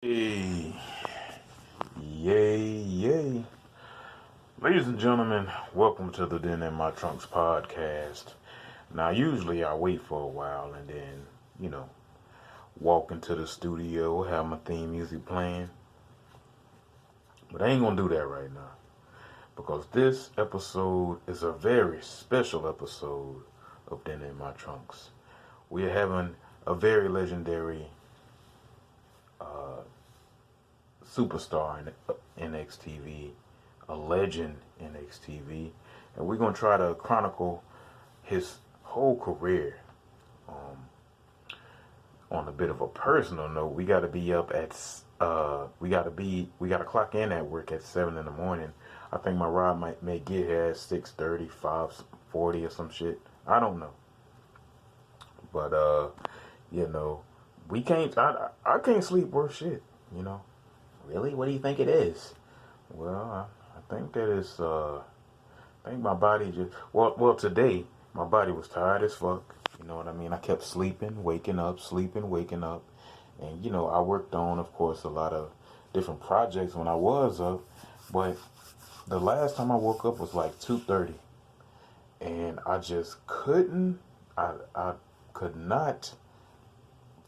Hey, yay, yay. Ladies and gentlemen, welcome to the Den in My Trunks podcast. Now, usually I wait for a while and then, walk into the studio, have my theme music playing. But I ain't gonna do that right now because this episode is a very special episode of Den in My Trunks. We are having a very legendary superstar in NXTV, a legend in NXTV, and we're gonna try to chronicle his whole career. Um, on a bit of a personal note, we got to be up at we got to clock in at work at 7 in the morning. I think my ride may get here at 6:30, 5:40 or some shit. I don't know, but you know, we can't. I can't sleep worth shit. You know. Really? What do you think it is? Well, I think that it's, I think my body just, well, today, my body was tired as fuck. You know what I mean? I kept sleeping, waking up, sleeping, waking up. And, I worked on, of course, a lot of different projects when I was up. But the last time I woke up was like 2:30. And I just I could not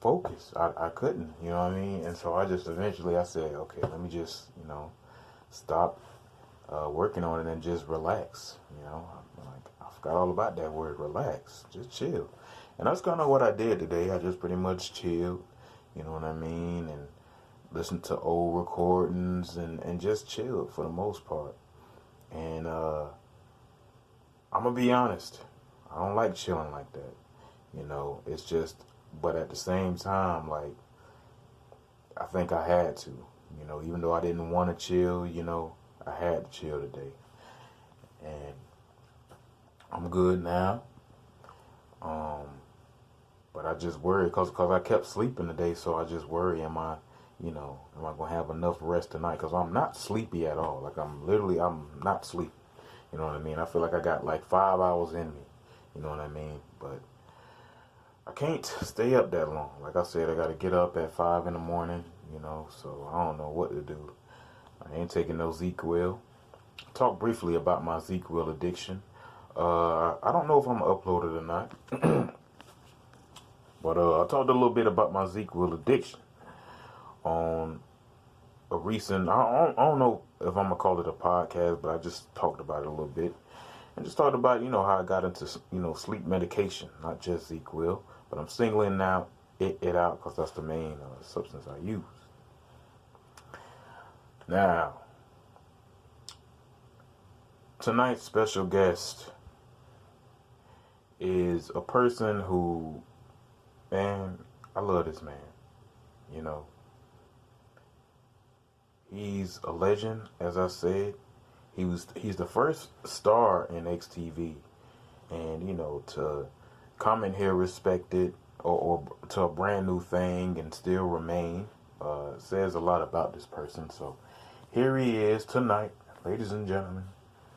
focus. I couldn't, you know what I mean? And so I just eventually I said, okay, let me just, stop working on it and just relax. I forgot all about that word, relax. Just chill. And that's kind of what I did today. I just pretty much chilled, you know what I mean? And listened to old recordings and just chilled for the most part. And I'm going to be honest. I don't like chilling like that. It's just, but at the same time, like, I think I had to, even though I didn't want to chill, I had to chill today. And I'm good now. But I just worry because I kept sleeping today, so I just worry, am I going to have enough rest tonight? Because I'm not sleepy at all. Like, I'm not sleepy. You know what I mean? I feel like I got like 5 hours in me. You know what I mean? But I can't stay up that long. Like I said, I got to get up at 5 in the morning, so I don't know what to do. I ain't taking no ZQL. Talk briefly about my ZQL addiction. I don't know if I'm going to upload it or not. But I talked a little bit about my ZQL addiction on a recent, I don't know if I'm going to call it a podcast, but I just talked about it a little bit. And just talked about, how I got into, sleep medication, not just ZQL, but I'm singling out it out because that's the main substance I use. Now, tonight's special guest is a person who, man, I love this man. He's a legend, as I said. He's the first star in XTV, and to come in here respected or to a brand new thing and still remain says a lot about this person. So here he is tonight, ladies and gentlemen.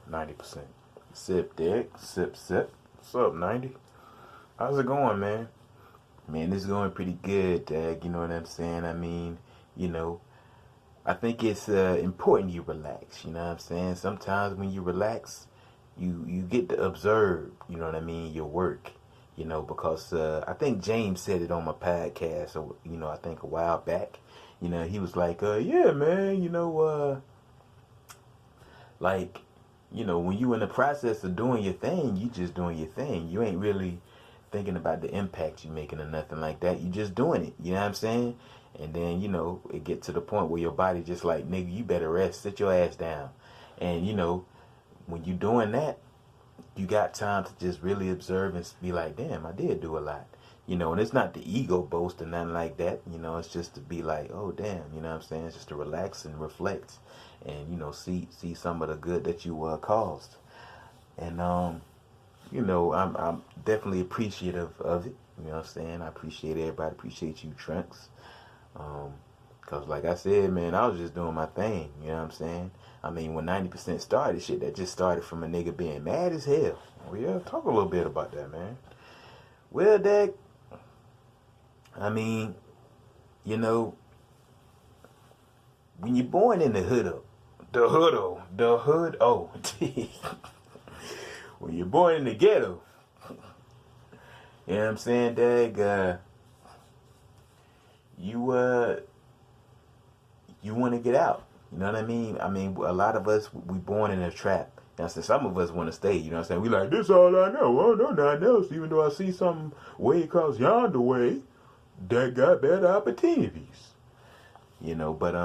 90%. Sip, Dick. Sip, sip. What's up, 90? How's it going, man? Man, this is going pretty good, Dag. You know what I'm saying? I mean, I think it's important you relax. You know what I'm saying? Sometimes when you relax, you get to observe, you know what I mean, your work. Because I think James said it on my podcast, so, I think a while back. He was like, yeah, man, like, when you in the process of doing your thing, you just doing your thing. You ain't really thinking about the impact you making or nothing like that. You just doing it. You know what I'm saying? And then, it get to the point where your body just like, nigga, you better rest. Sit your ass down. And, when you doing that, you got time to just really observe and be like, damn, I did do a lot. And it's not the ego boast or nothing like that. It's just to be like, oh, damn, you know what I'm saying? It's just to relax and reflect and, see some of the good that you caused. And, I'm definitely appreciative of it. You know what I'm saying? I appreciate everybody. Appreciate you, Trunks. Cause like I said, man, I was just doing my thing. You know what I'm saying? I mean, when 90% started, shit, that just started from a nigga being mad as hell. Well, yeah, talk a little bit about that, man. Well, Dad, I mean, when you're born in the hood, when you're born in the ghetto, you know what I'm saying, Dag? You want to get out. You know what I mean? I mean, a lot of us, we born in a trap. You know, so some of us want to stay. You know what I'm saying? We like, this all I know. I don't know nothing else. Even though I see something way across yonder way that got better opportunities. You know, but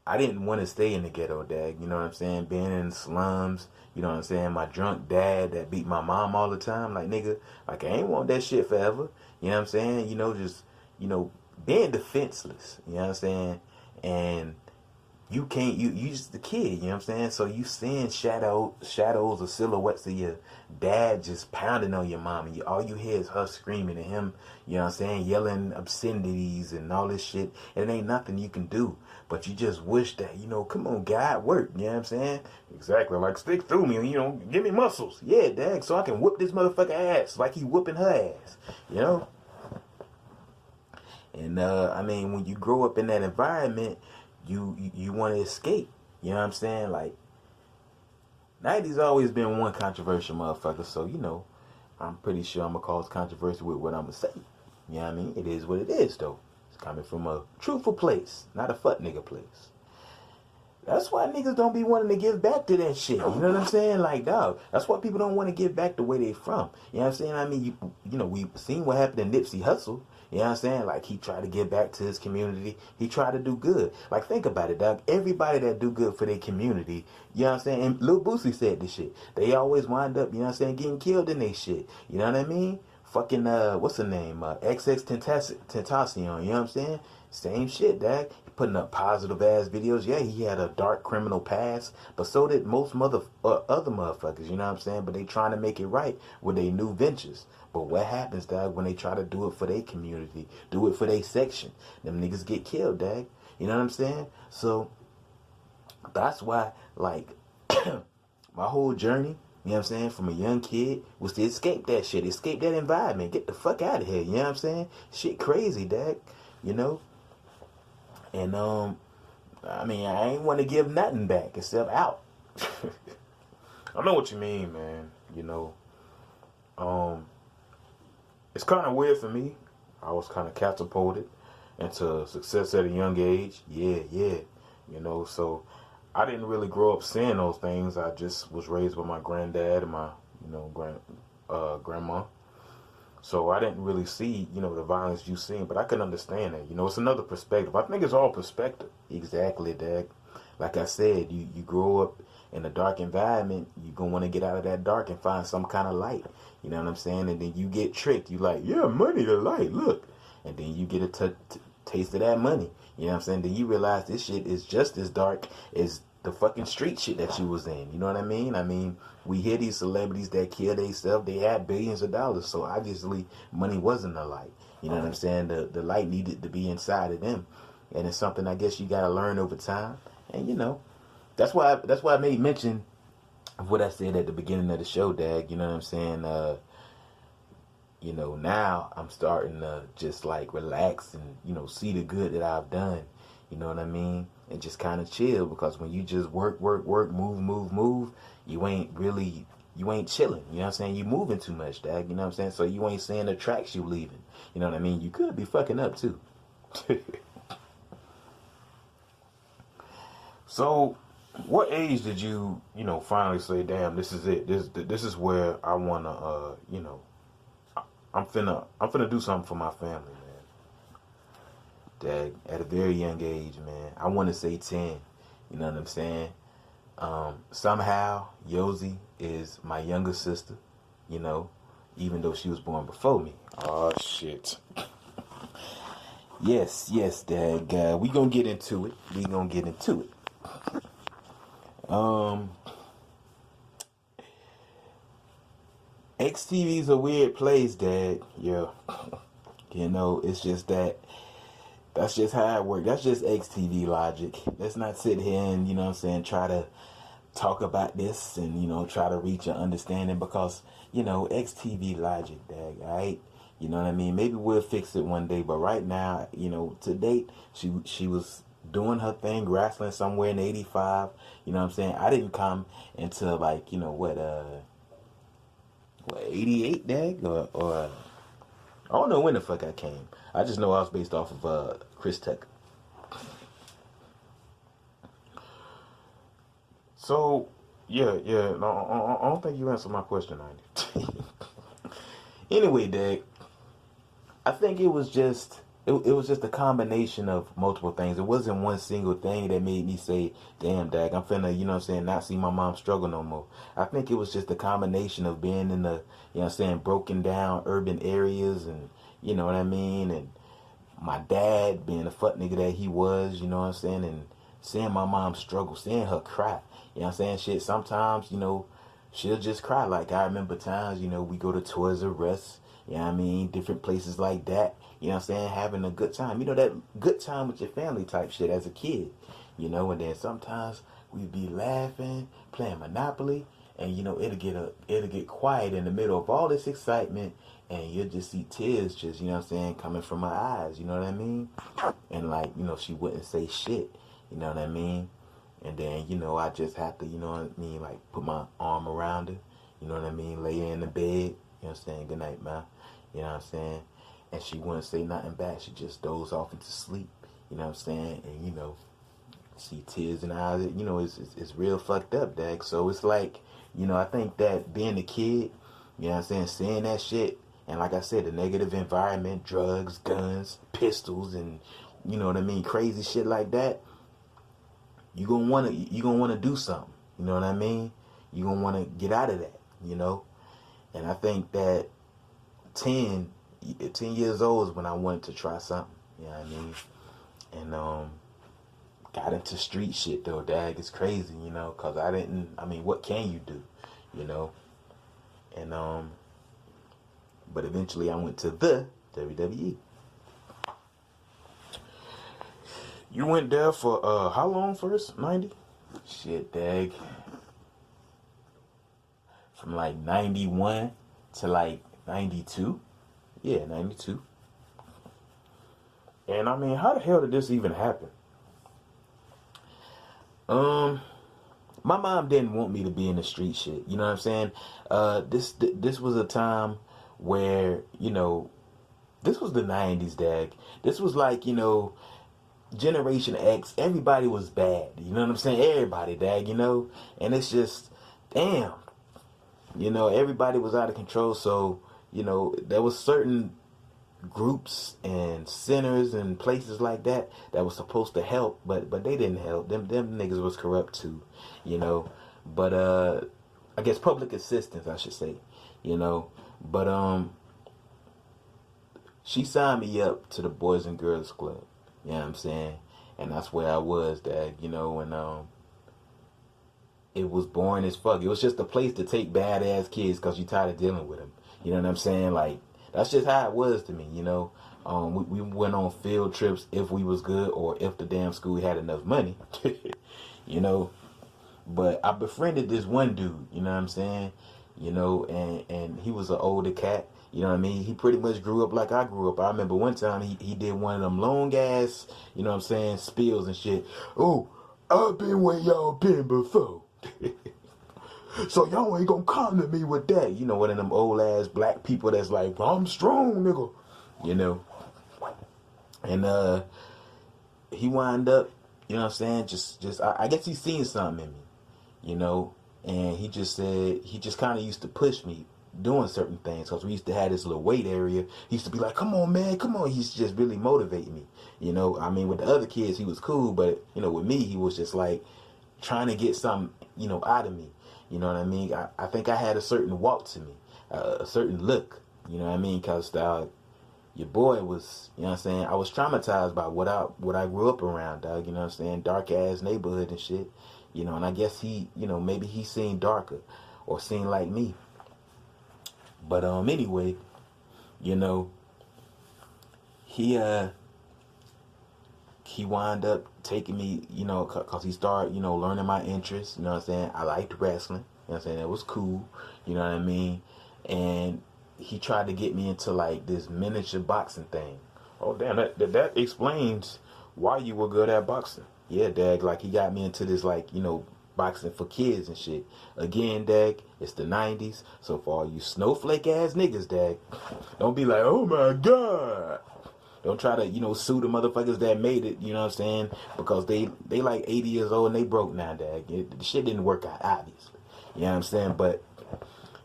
I didn't want to stay in the ghetto, Dag. You know what I'm saying? Being in the slums. You know what I'm saying? My drunk dad that beat my mom all the time. Like, nigga, like, I ain't want that shit forever. You know what I'm saying? You know, just, you know, being defenseless. You know what I'm saying? And you can't, you just a kid, you know what I'm saying? So you seeing shadows or silhouettes of your dad just pounding on your mom. And all you hear is her screaming and him, you know what I'm saying, yelling obscenities and all this shit. And it ain't nothing you can do. But you just wish that, you know, come on, God, work, you know what I'm saying? Exactly, like stick through me, you know, give me muscles. Yeah, Dad, so I can whoop this motherfucker ass like he whooping her ass, you know? And, I mean, when you grow up in that environment, you want to escape. You know what I'm saying? Like, 90's always been one controversial motherfucker, so, you know, I'm pretty sure I'm going to cause controversy with what I'm going to say. You know what I mean? It is what it is, though. It's coming from a truthful place, not a fuck nigga place. That's why niggas don't be wanting to give back to that shit. You know what I'm saying? Like, dog, that's why people don't want to give back the way they from. You know what I'm saying? I mean, you know, we've seen what happened to Nipsey Hussle. You know what I'm saying? Like, he tried to give back to his community. He tried to do good. Like, think about it, dog. Everybody that do good for their community, you know what I'm saying? And Lil Boosie said this shit. They always wind up, you know what I'm saying, getting killed in their shit. You know what I mean? Fucking, what's the name? XX Tentacion, you know what I'm saying? Same shit, dog. Putting up positive ass videos. Yeah, he had a dark criminal past, but so did most other motherfuckers, you know what I'm saying? But they trying to make it right with their new ventures. But what happens, dog, when they try to do it for their community, do it for their section? Them niggas get killed, dog. You know what I'm saying? So that's why, like, my whole journey, you know what I'm saying, from a young kid was to escape that shit, escape that environment, get the fuck out of here, you know what I'm saying? Shit crazy, dog, you know? And, I mean, I ain't want to give nothing back except out. I know what you mean, man, you know? It's kind of weird for me. I was kind of catapulted into success at a young age. Yeah. You know, so I didn't really grow up seeing those things. I just was raised by my granddad and my, you know, grandma. So I didn't really see, you know, the violence you seen, but I can understand it. You know, it's another perspective. I think it's all perspective. Exactly, Dad. Like I said, you grow up in a dark environment, you're going to want to get out of that dark and find some kind of light. You know what I'm saying? And then you get tricked. You like, yeah, money to light, look. And then you get a taste of that money. You know what I'm saying? Then you realize this shit is just as dark as the fucking street shit that you was in. You know what I mean? I mean, we hear these celebrities that kill themselves. They had billions of dollars. So obviously money wasn't the light. You know what I'm saying? The light needed to be inside of them. And it's something I guess you got to learn over time. And, you know, that's why I made mention of what I said at the beginning of the show, Dag. You know what I'm saying? You know, now I'm starting to just like relax and, you know, see the good that I've done. You know what I mean? And just kind of chill, because when you just work, move, you ain't chilling. You know what I'm saying? You moving too much, Dag. You know what I'm saying? So you ain't seeing the tracks you leaving. You know what I mean? You could be fucking up too. So, what age did you know, finally say, damn, this is it. This is where I wanna, you know, I'm finna do something for my family, man. Dag, at a very young age, man. I want to say 10. You know what I'm saying? Somehow, Yosie is my younger sister, you know, even though she was born before me. Oh, shit. Yes, Dag. We gonna get into it. XTV's a weird place, Dad. Yeah. You know, it's just that's just how it works. That's just XTV logic. Let's not sit here and, you know what I'm saying, try to talk about this and, you know, try to reach an understanding, because, you know, XTV logic, Dad, alright? You know what I mean? Maybe we'll fix it one day, but right now, you know, to date, she was doing her thing, wrestling somewhere in '85. You know what I'm saying? I didn't come until like, you know, what, '88, dag, or I don't know when the fuck I came. I just know I was based off of Chris Tucker. So yeah. No, I don't think you answered my question, Andy. Anyway, Dag, I think it was just a combination of multiple things. It wasn't one single thing that made me say, "Damn, Dag, I'm finna," you know what I'm saying, not see my mom struggle no more. I think it was just a combination of being in the, you know what I'm saying, broken down urban areas, and you know what I mean, and my dad being the fuck nigga that he was, you know what I'm saying, and seeing my mom struggle, seeing her cry, you know what I'm saying, shit, sometimes, you know, she'll just cry. Like, I remember times, you know, we go to Toys R Us, you know what I mean, different places like that, you know what I'm saying, having a good time, you know, that good time with your family type shit as a kid, you know, and then sometimes we'd be laughing, playing Monopoly, and you know, it'll get quiet in the middle of all this excitement, and you'll just see tears just, you know what I'm saying, coming from my eyes, you know what I mean? And like, you know, she wouldn't say shit, you know what I mean? And then, you know, I just have to, you know what I mean, like put my arm around her, you know what I mean, lay her in the bed, you know what I'm saying, good night, man, you know what I'm saying? And she wouldn't say nothing back, she just dozed off into sleep, you know what I'm saying? And, you know, see tears in her eyes, you know, it's real fucked up, Dag. So it's like, you know, I think that being a kid, you know what I'm saying, seeing that shit, and like I said, the negative environment, drugs, guns, pistols, and you know what I mean, crazy shit like that, you gonna wanna do something. You know what I mean? You gonna wanna get out of that, you know? And I think that 10, 10 years old is when I wanted to try something. You know what I mean? And got into street shit though, Dag. It's crazy, you know, cause I mean, what can you do? You know? And but eventually I went to the WWE. You went there for how long first? 90? Shit, Dag. From like 91 to like 92. Yeah, 92. And I mean, how the hell did this even happen? Um, my mom didn't want me to be in the street shit. You know what I'm saying? This was a time where, you know, this was the 90s, Dag. This was like, you know, Generation X. Everybody was bad. You know what I'm saying? Everybody, Dag, you know? And it's just, damn. You know, everybody was out of control. So, you know, there was certain groups and centers and places like that that was supposed to help, but they didn't help. Them niggas was corrupt too, you know. But I guess public assistance, I should say, you know. But she signed me up to the Boys and Girls Club. You know what I'm saying? And that's where I was, Dad, you know, and it was boring as fuck. It was just a place to take badass kids because you tired of dealing with them. You know what I'm saying? Like, that's just how it was to me, you know. We went on field trips if we was good or if the damn school had enough money, you know. But I befriended this one dude, you know what I'm saying? You know, and he was an older cat, you know what I mean? He pretty much grew up like I grew up. I remember one time he did one of them long ass, you know what I'm saying, spills and shit. Oh, I've been where y'all been before. So y'all ain't gonna come to me with that. You know, one of them old ass black people that's like, I'm strong, nigga. You know. And he wind up, you know what I'm saying, I guess he seen something in me, you know, and he just said, he just kind of used to push me doing certain things, because we used to have this little weight area. He used to be like, come on, man, come on. He used to just really motivate me, you know. I mean, with the other kids, he was cool, but, you know, with me, he was just like trying to get something, you know, out of me. You know what I mean? I think I had a certain walk to me, a certain look, you know what I mean? Because your boy was, you know what I'm saying, I was traumatized by what I grew up around, dog, you know what I'm saying, dark ass neighborhood and shit, you know, and I guess he, you know, maybe he seen darker or seen like me. But anyway, you know, he wound up taking me, you know, cause he started, you know, learning my interests, you know what I'm saying. I liked wrestling, you know what I'm saying. It was cool, you know what I mean. And he tried to get me into like this miniature boxing thing. Oh damn, that explains why you were good at boxing. Yeah, Dag, like he got me into this like, boxing for kids and shit. Again, Dag, it's the 90s, so for all you snowflake ass niggas, Dag, don't be like, oh my god. Don't try to, sue the motherfuckers that made it, you know what I'm saying? Because they like 80 years old and they broke now, Dag. The shit didn't work out, obviously. You know what I'm saying? But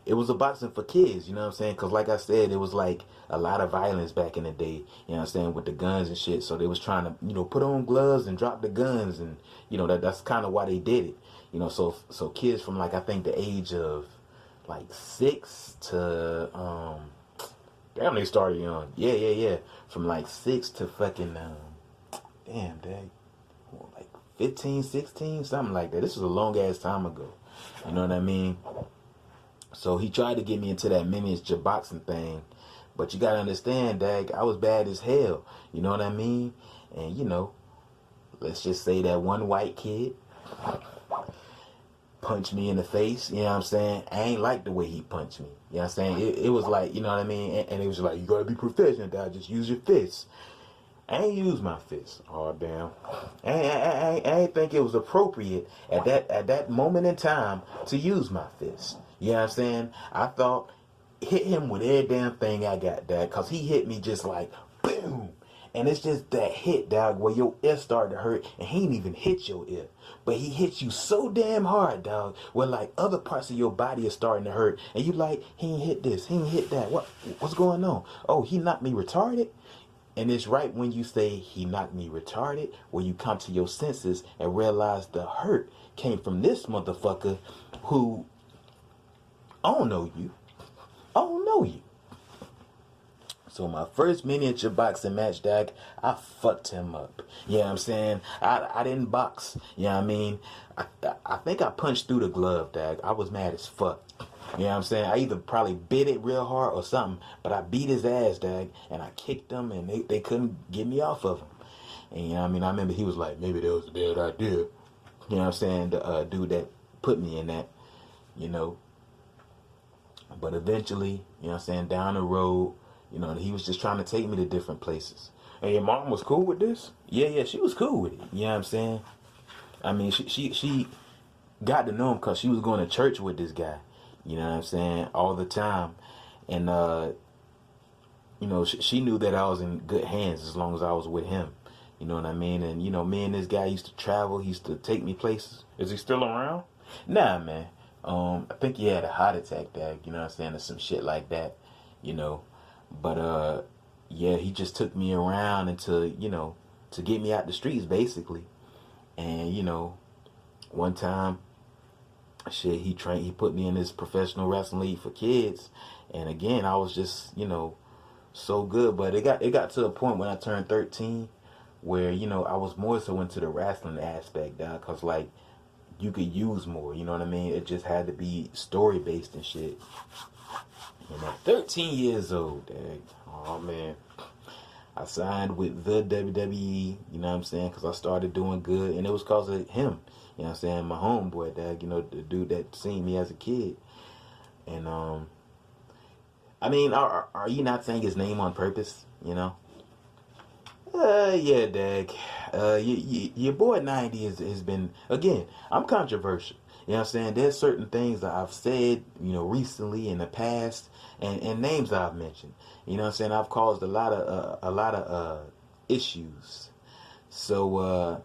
it was a boxing for kids, you know what I'm saying? Because like I said, it was like a lot of violence back in the day, you know what I'm saying, with the guns and shit. So they was trying to, put on gloves and drop the guns, and, that's kind of why they did it. So kids from like, I think the age of like 6 to, damn, they started young. Yeah. From like 6 to fucking, damn, dang, like 15, 16, something like that. This was a long ass time ago. You know what I mean? So he tried to get me into that miniature boxing thing. But you gotta understand, Dag, I was bad as hell. You know what I mean? And, let's just say that one white kid punched me in the face. You know what I'm saying? I ain't like the way he punched me. You know what I'm saying? It was like, you know what I mean? And it was like, you gotta be professional, Dag. Just use your fists. I ain't use my fist. Oh damn! I ain't think it was appropriate at that moment in time to use my fist. You know what I'm saying? I thought hit him with every damn thing I got, Dad, cause he hit me just like boom, and it's just that hit, dog, where your ear started to hurt, and he didn't even hit your ear, but he hit you so damn hard, dog, where like other parts of your body are starting to hurt, and you like, he ain't hit this, he ain't hit that. What's going on? Oh, he knocked me retarded. And it's right when you say he knocked me retarded, where you come to your senses and realize the hurt came from this motherfucker who, I don't know you. I don't know you. So my first miniature boxing match, Dag, I fucked him up. You know what I'm saying? I didn't box. You know what I mean? I think I punched through the glove, Dag. I was mad as fuck. You know what I'm saying? I either probably bit it real hard or something, but I beat his ass, Dag, and I kicked him, and they couldn't get me off of him. And, you know what I mean? I remember he was like, maybe that was a bad idea. You know what I'm saying? The dude that put me in that, But eventually, you know what I'm saying, down the road, he was just trying to take me to different places. And your mom was cool with this? Yeah, she was cool with it. You know what I'm saying? I mean, she got to know him because she was going to church with this guy. You know what I'm saying? All the time. And, she knew that I was in good hands as long as I was with him. You know what I mean? And, me and this guy used to travel. He used to take me places. Is he still around? Nah, man. I think he had a heart attack, Dad. You know what I'm saying? Or some shit like that. But, yeah, he just took me around until, to get me out the streets, basically. And, one time, shit, he put me in this professional wrestling league for kids, and again, I was just, so good. But it got to a point when I turned 13, where I was more so into the wrestling aspect, dog, cause like you could use more, you know what I mean? It just had to be story based and shit. And at 13 years old, dog, oh man, I signed with the WWE, you know what I'm saying? Cause I started doing good, and it was cause of him. You know what I'm saying? My homeboy, Dad, the dude that seen me as a kid. And, I mean, are you not saying his name on purpose, Yeah, Dad. Your boy 90 has been, again, I'm controversial. You know what I'm saying? There's certain things that I've said, recently in the past, and names I've mentioned. You know what I'm saying? I've caused a lot of issues. So,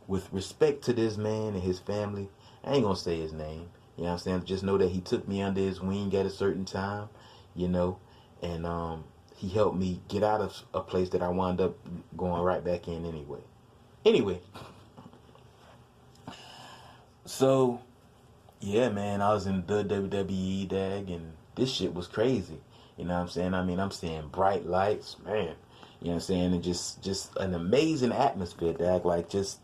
with respect to this man and his family, I ain't gonna say his name. You know what I'm saying? Just know that he took me under his wing at a certain time, and he helped me get out of a place that I wound up going right back in anyway. So, yeah, man, I was in the WWE, Dag, and this shit was crazy. You know what I'm saying? I mean, I'm seeing bright lights, man. You know what I'm saying? And just an amazing atmosphere, Dag. Like, just,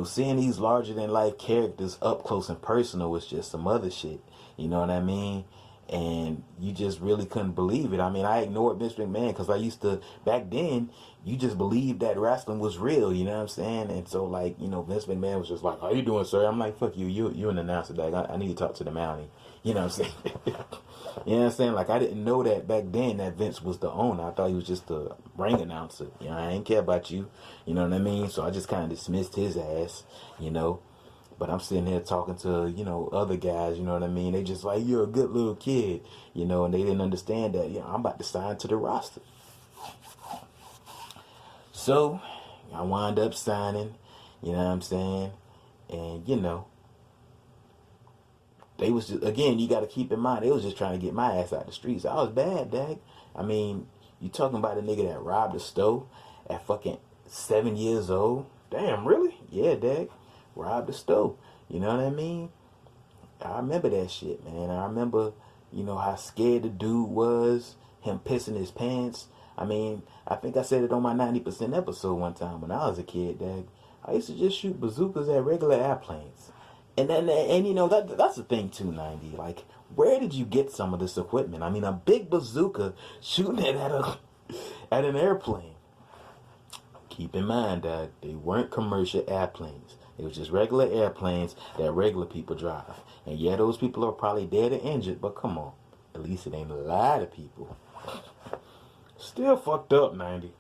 seeing these larger than life characters up close and personal was just some other shit. You know what I mean? and you just really couldn't believe it. I mean, I ignored Vince McMahon because I used to, back then, you just believed that wrestling was real, you know what I'm saying? And so, like, you know, Vince McMahon was just like, how you doing, sir? I'm like, fuck you, you an announcer, dog. I need to talk to the Mountie. You know what I'm saying? You know what I'm saying? Like, I didn't know that back then that Vince was the owner. I thought he was just a ring announcer. You know, I ain't care about you. You know what I mean? So I just kind of dismissed his ass, you know. But I'm sitting here talking to, you know, other guys, you know what I mean? They just like, you're a good little kid, you know, and they didn't understand that, you know, I'm about to sign to the roster. So I wound up signing, you know what I'm saying? And, you know, they was just, again, you got to keep in mind, they was just trying to get my ass out the streets. I was bad, dag. I mean, you talking about a nigga that robbed a store at fucking 7 years old? Damn, really? Yeah, dag. Robbed the store. You know what I mean? I remember that shit, man. I remember, you know, how scared the dude was, him pissing his pants. I mean, I think I said it on my 90% episode one time when I was a kid, dag. I used to just shoot bazookas at regular airplanes. And you know, that's the thing too, 90. Like, where did you get some of this equipment? I mean, a big bazooka shooting it at an airplane. Keep in mind that they weren't commercial airplanes. It was just regular airplanes that regular people drive. And yeah, those people are probably dead or injured, but come on. At least it ain't a lot of people. Still fucked up, 90.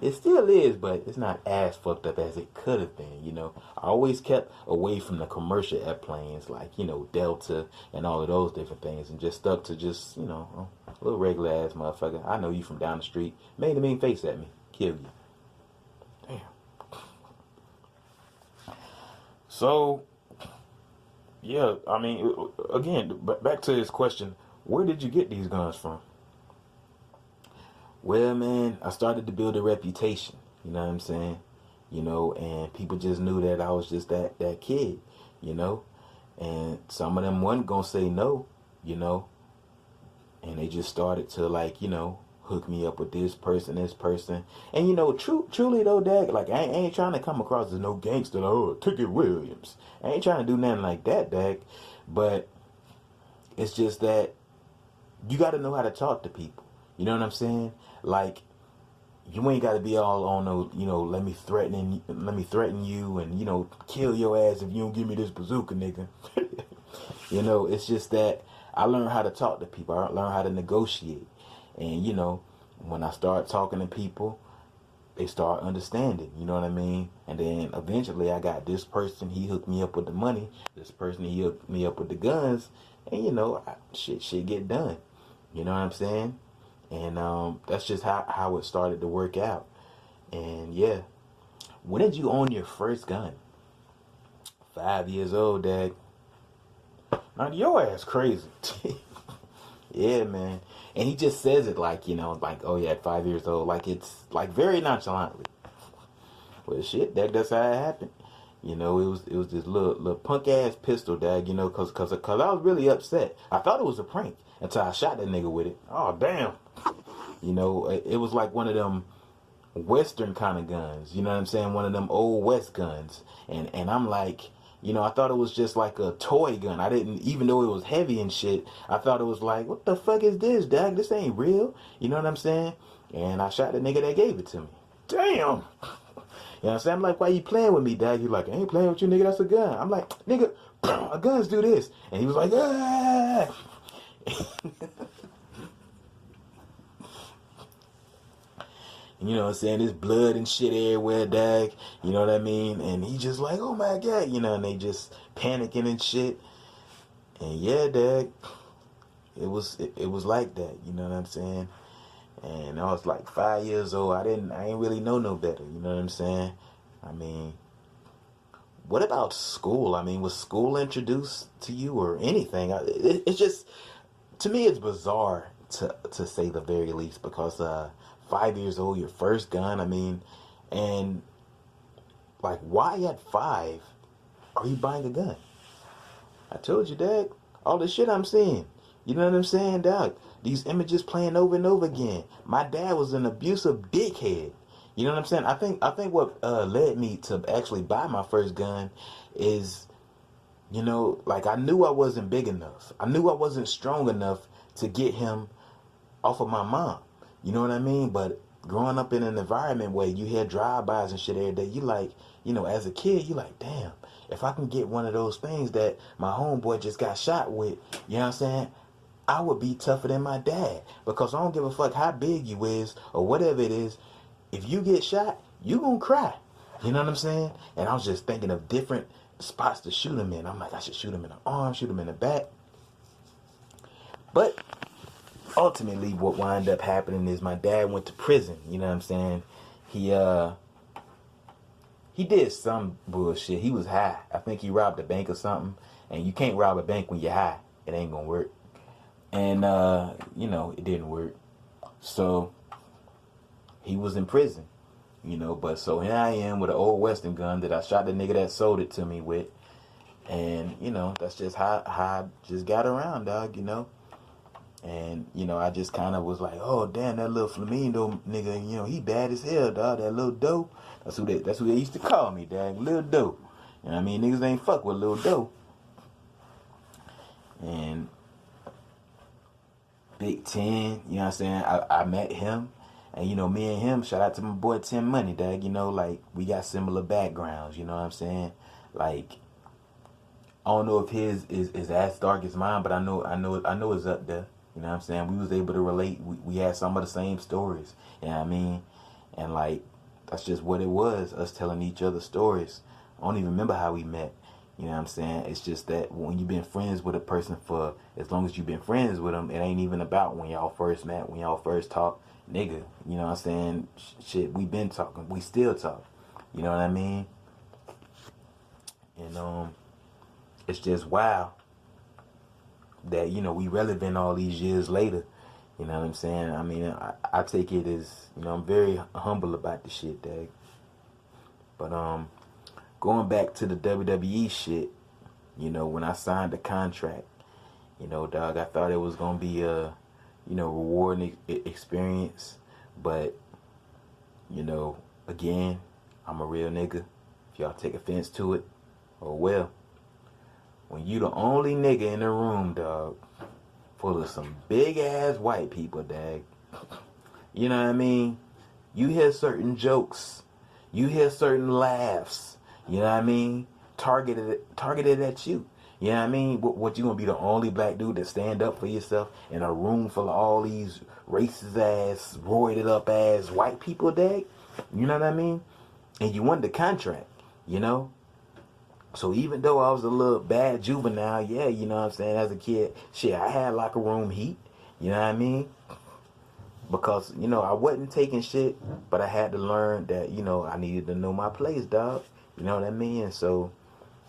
It still is, but it's not as fucked up as it could have been, you know. I always kept away from the commercial airplanes like, you know, Delta and all of those different things and just stuck to just, you know, a little regular ass motherfucker. I know you from down the street. Made a mean face at me. Kill you. Damn. So, yeah, I mean, again, back to his question, where did you get these guns from? Well, man, I started to build a reputation, you know what I'm saying? You know, and people just knew that I was just that kid, you know? And some of them wasn't gonna say no, you know? And they just started to, like, you know, hook me up with this person. And, you know, truly, though, dag, like, I ain't trying to come across as no gangster, oh, Ticket Williams. I ain't trying to do nothing like that, dag. But it's just that you got to know how to talk to people. You know what I'm saying? Like, you ain't got to be all on those, you know, let me threaten you and, you know, kill your ass if you don't give me this bazooka, nigga. You know, it's just that I learned how to talk to people. I learned how to negotiate. And, you know, when I start talking to people, they start understanding, you know what I mean? And then eventually I got this person, he hooked me up with the money. This person, he hooked me up with the guns. And, you know, shit get done. You know what I'm saying? And that's just how it started to work out. And yeah. When did you own your first gun? 5 years old, Dad. Now, your ass crazy. Yeah, man. And he just says it like, you know, like, oh yeah, at 5 years old. Like, it's like very nonchalantly. Well, shit, that's how it happened. You know, it was this little punk ass pistol, Dad, you know, cause I was really upset. I thought it was a prank until I shot that nigga with it. Oh, damn. You know, it was like one of them Western kind of guns. You know what I'm saying? One of them old West guns. And I'm like, you know, I thought it was just like a toy gun. I didn't, even though it was heavy and shit, I thought it was like, what the fuck is this, Dad? This ain't real. You know what I'm saying? And I shot the nigga that gave it to me. Damn. You know what I'm saying? I'm like, why you playing with me, Dad? He's like, I ain't playing with you, nigga. That's a gun. I'm like, nigga, guns do this. And he was like, ah. You know what I'm saying? There's blood and shit everywhere, Dag. You know what I mean? And he just like, oh my God, you know, and they just panicking and shit. And yeah, Dag, it was like that, you know what I'm saying? And I was like 5 years old. I ain't really know no better, you know what I'm saying? I mean, what about school? I mean, was school introduced to you or anything? It's just, to me, it's bizarre to say the very least, because 5 years old, your first gun, I mean, and like, why at 5 are you buying a gun? I told you, Dad, all the shit I'm seeing. You know what I'm saying, Dad? These images playing over and over again. My dad was an abusive dickhead. You know what I'm saying? I think what led me to actually buy my first gun is You know, like I knew I wasn't big enough. I knew I wasn't strong enough to get him off of my mom. You know what I mean? But growing up in an environment where you hear drive-bys and shit every day, you like, you know, as a kid, you like, damn, if I can get one of those things that my homeboy just got shot with, you know what I'm saying? I would be tougher than my dad. Because I don't give a fuck how big you is or whatever it is. If you get shot, you gonna cry. You know what I'm saying? And I was just thinking of different spots to shoot him in. I'm like, I should shoot him in the arm, shoot him in the back. But ultimately what wound up happening is my dad went to prison. You know what I'm saying? He did some bullshit. He was high. I think he robbed a bank or something. And you can't rob a bank when you're high. It ain't gonna work. And you know, it didn't work. So he was in prison. You know, but so here I am with an old Western gun that I shot the nigga that sold it to me with. And, you know, that's just how I just got around, dog, you know. And, you know, I just kind of was like, oh, damn, that little Flamingo nigga, you know, he bad as hell, dog. That little doe. That's who they used to call me, dog. Lil Doe. You know what I mean? Niggas ain't fuck with Lil Doe. And Big Ten, you know what I'm saying? I met him. And, you know, me and him, shout out to my boy Tim Money, dog. You know, like, we got similar backgrounds, you know what I'm saying? Like, I don't know if his is as dark as mine, but I know it's up there. You know what I'm saying? We was able to relate. We had some of the same stories. You know what I mean? And, like, that's just what it was, us telling each other stories. I don't even remember how we met. You know what I'm saying? It's just that when you've been friends with a person for as long as you've been friends with them, it ain't even about when y'all first met, when y'all first talked. Nigga, you know what I'm saying? Shit, we been talking. We still talk. You know what I mean? And it's just wild that, you know, we relevant all these years later. You know what I'm saying? I mean, I take it as, you know, I'm very humble about the shit, dog. But going back to the WWE shit, you know, when I signed the contract, you know, dog, I thought it was gonna be a, you know, rewarding experience. But, you know, again, I'm a real nigga. If y'all take offense to it, oh well. When you the only nigga in the room, dog, full of some big ass white people, dog, you know what I mean? You hear certain jokes, you hear certain laughs, you know what I mean? Targeted at you. You know what I mean? What, you gonna be the only black dude that stand up for yourself in a room full of all these racist ass, roided up ass white people, dad? You know what I mean? And you won the contract, you know? So even though I was a little bad juvenile, yeah, you know what I'm saying, as a kid, shit, I had locker room heat, you know what I mean? Because, you know, I wasn't taking shit, but I had to learn that, you know, I needed to know my place, dog. You know what I mean? And so,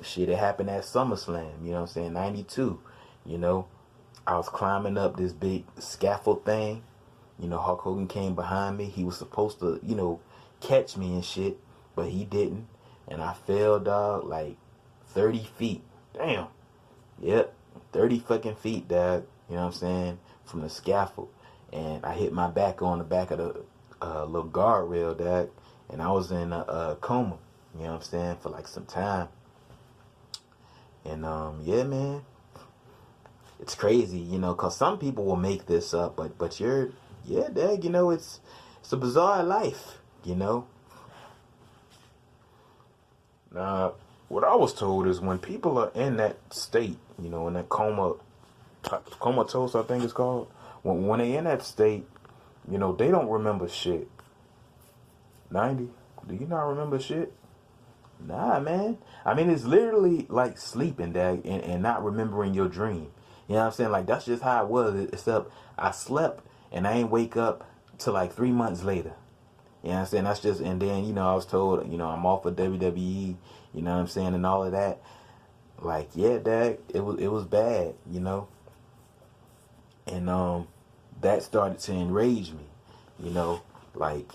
shit, it happened at SummerSlam, you know what I'm saying, 92. You know, I was climbing up this big scaffold thing. You know, Hulk Hogan came behind me. He was supposed to, you know, catch me and shit, but he didn't. And I fell, dog, like 30 feet. Damn. Yep, 30 fucking feet, dog. You know what I'm saying? From the scaffold. And I hit my back on the back of the little guardrail, dog. And I was in a coma, you know what I'm saying, for like some time. And, yeah, man, it's crazy, you know, because some people will make this up, but yeah, dad, you know, it's a bizarre life, you know. Now, what I was told is when people are in that state, you know, in that comatose, I think it's called, when they in that state, you know, they don't remember shit. 90, do you not remember shit? Nah, man. I mean, it's literally like sleeping, dad, and not remembering your dream. You know what I'm saying? Like, that's just how it was, except I slept and I ain't wake up till like 3 months later. You know what I'm saying? That's just, and then, you know, I was told, you know, I'm off of WWE, you know what I'm saying, and all of that. Like, yeah, dad, it was bad, you know. And that started to enrage me, you know, like,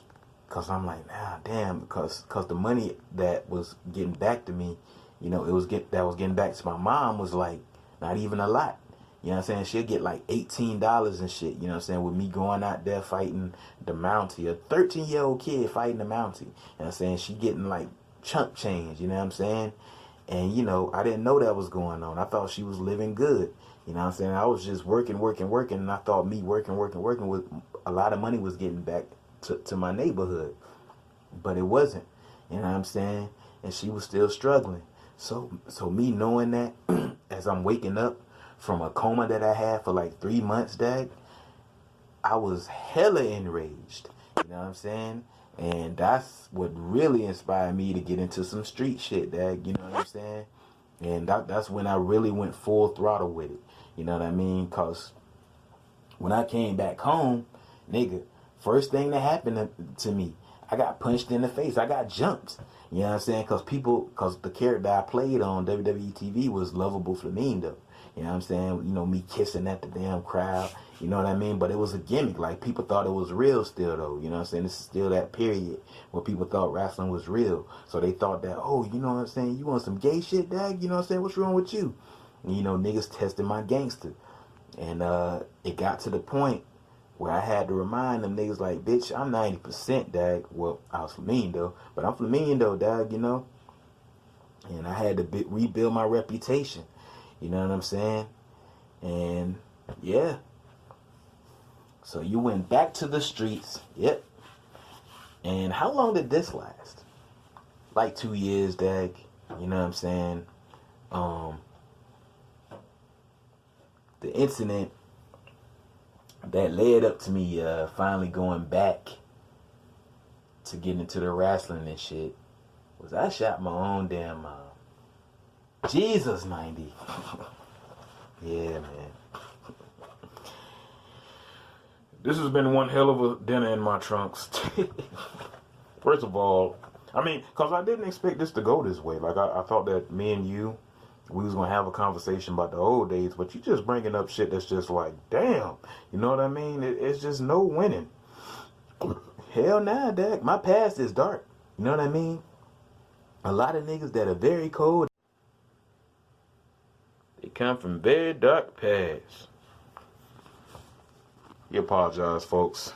because I'm like, nah, damn, because the money that was getting back to me, you know, that was getting back to my mom was like not even a lot. You know what I'm saying? She'll get like $18 and shit, you know what I'm saying, with me going out there fighting the Mountie, a 13-year-old kid fighting the Mountie. You know what I'm saying? She getting like chunk change, you know what I'm saying? And, you know, I didn't know that was going on. I thought she was living good. You know what I'm saying? I was just working, and I thought me working with a lot of money was getting back to my neighborhood. But it wasn't. You know what I'm saying? And she was still struggling. So me knowing that as I'm waking up from a coma that I had for like 3 months, Dag, I was hella enraged. You know what I'm saying? And that's what really inspired me to get into some street shit, Dag. You know what I'm saying? And that's when I really went full throttle with it. You know what I mean? Because when I came back home, nigga, first thing that happened to me, I got punched in the face. I got jumped. You know what I'm saying? Because the character I played on WWE TV was Lovable Flamingo. You know what I'm saying? You know, me kissing at the damn crowd. You know what I mean? But it was a gimmick. Like, people thought it was real still, though. You know what I'm saying? This is still that period where people thought wrestling was real. So they thought that, oh, you know what I'm saying? You want some gay shit, Dag? You know what I'm saying? What's wrong with you? And, you know, niggas tested my gangster. And it got to the point where I had to remind them niggas like, bitch, I'm 90%, Dag. Well, I was Flamingo, though. But I'm Flamingo, Dag, you know? And I had to rebuild my reputation. You know what I'm saying? And, yeah. So you went back to the streets. Yep. And how long did this last? Like 2 years, Dag. You know what I'm saying? The incident that led up to me finally going back to get into the wrestling and shit was I shot my own damn mom. Jesus, 90. Yeah, man. This has been one hell of a dinner in my trunks. First of all, I mean, because I didn't expect this to go this way. Like, I thought that me and you, we was going to have a conversation about the old days, but you just bringing up shit that's just like, damn. You know what I mean? It's just no winning. Hell nah, Dak. My past is dark. You know what I mean? A lot of niggas that are very cold, they come from very dark pasts. You apologize, folks.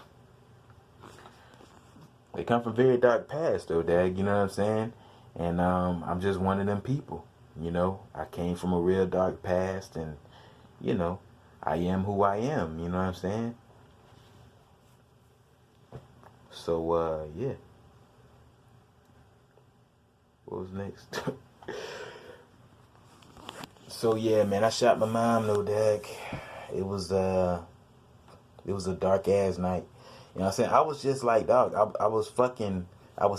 They come from very dark pasts, though, Dag. You know what I'm saying? And I'm just one of them people. You know, I came from a real dark past, and, you know, I am who I am. You know what I'm saying? So, yeah. What was next? So, yeah, man, I shot my mom, though, Dag. It was a dark ass night. You know what I'm saying? I was just like, dog, I was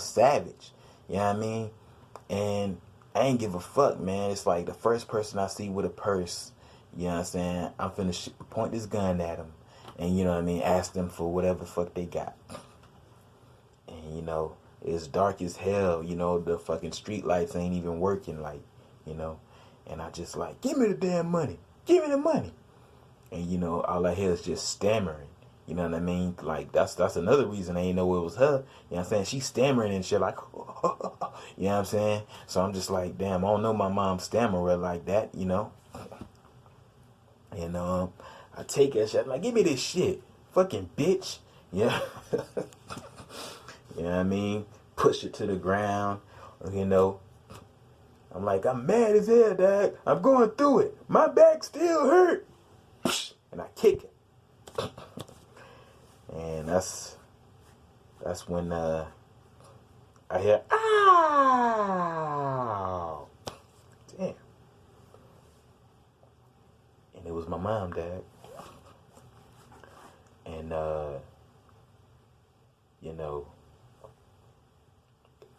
savage. You know what I mean? And I ain't give a fuck, man. It's like the first person I see with a purse, you know what I'm saying? I'm finna point this gun at them. And, you know what I mean? Ask them for whatever the fuck they got. And, you know, it's dark as hell. You know, the fucking street lights ain't even working, like, you know. And I just like, give me the damn money. Give me the money. And, you know, all I hear is just stammering. You know what I mean? Like, that's another reason I ain't know it was her. You know what I'm saying? She's stammering and shit like, you know what I'm saying? So I'm just like, damn, I don't know my mom's stammerer like that, you know? And I take that shit, like, give me this shit. Fucking bitch. Yeah. You know what I mean? Push it to the ground, you know. I'm like, I'm mad as hell, Dad. I'm going through it. My back still hurt. And I kick it. And that's when I hear, ow! Damn. And it was my mom, Dad. And, you know,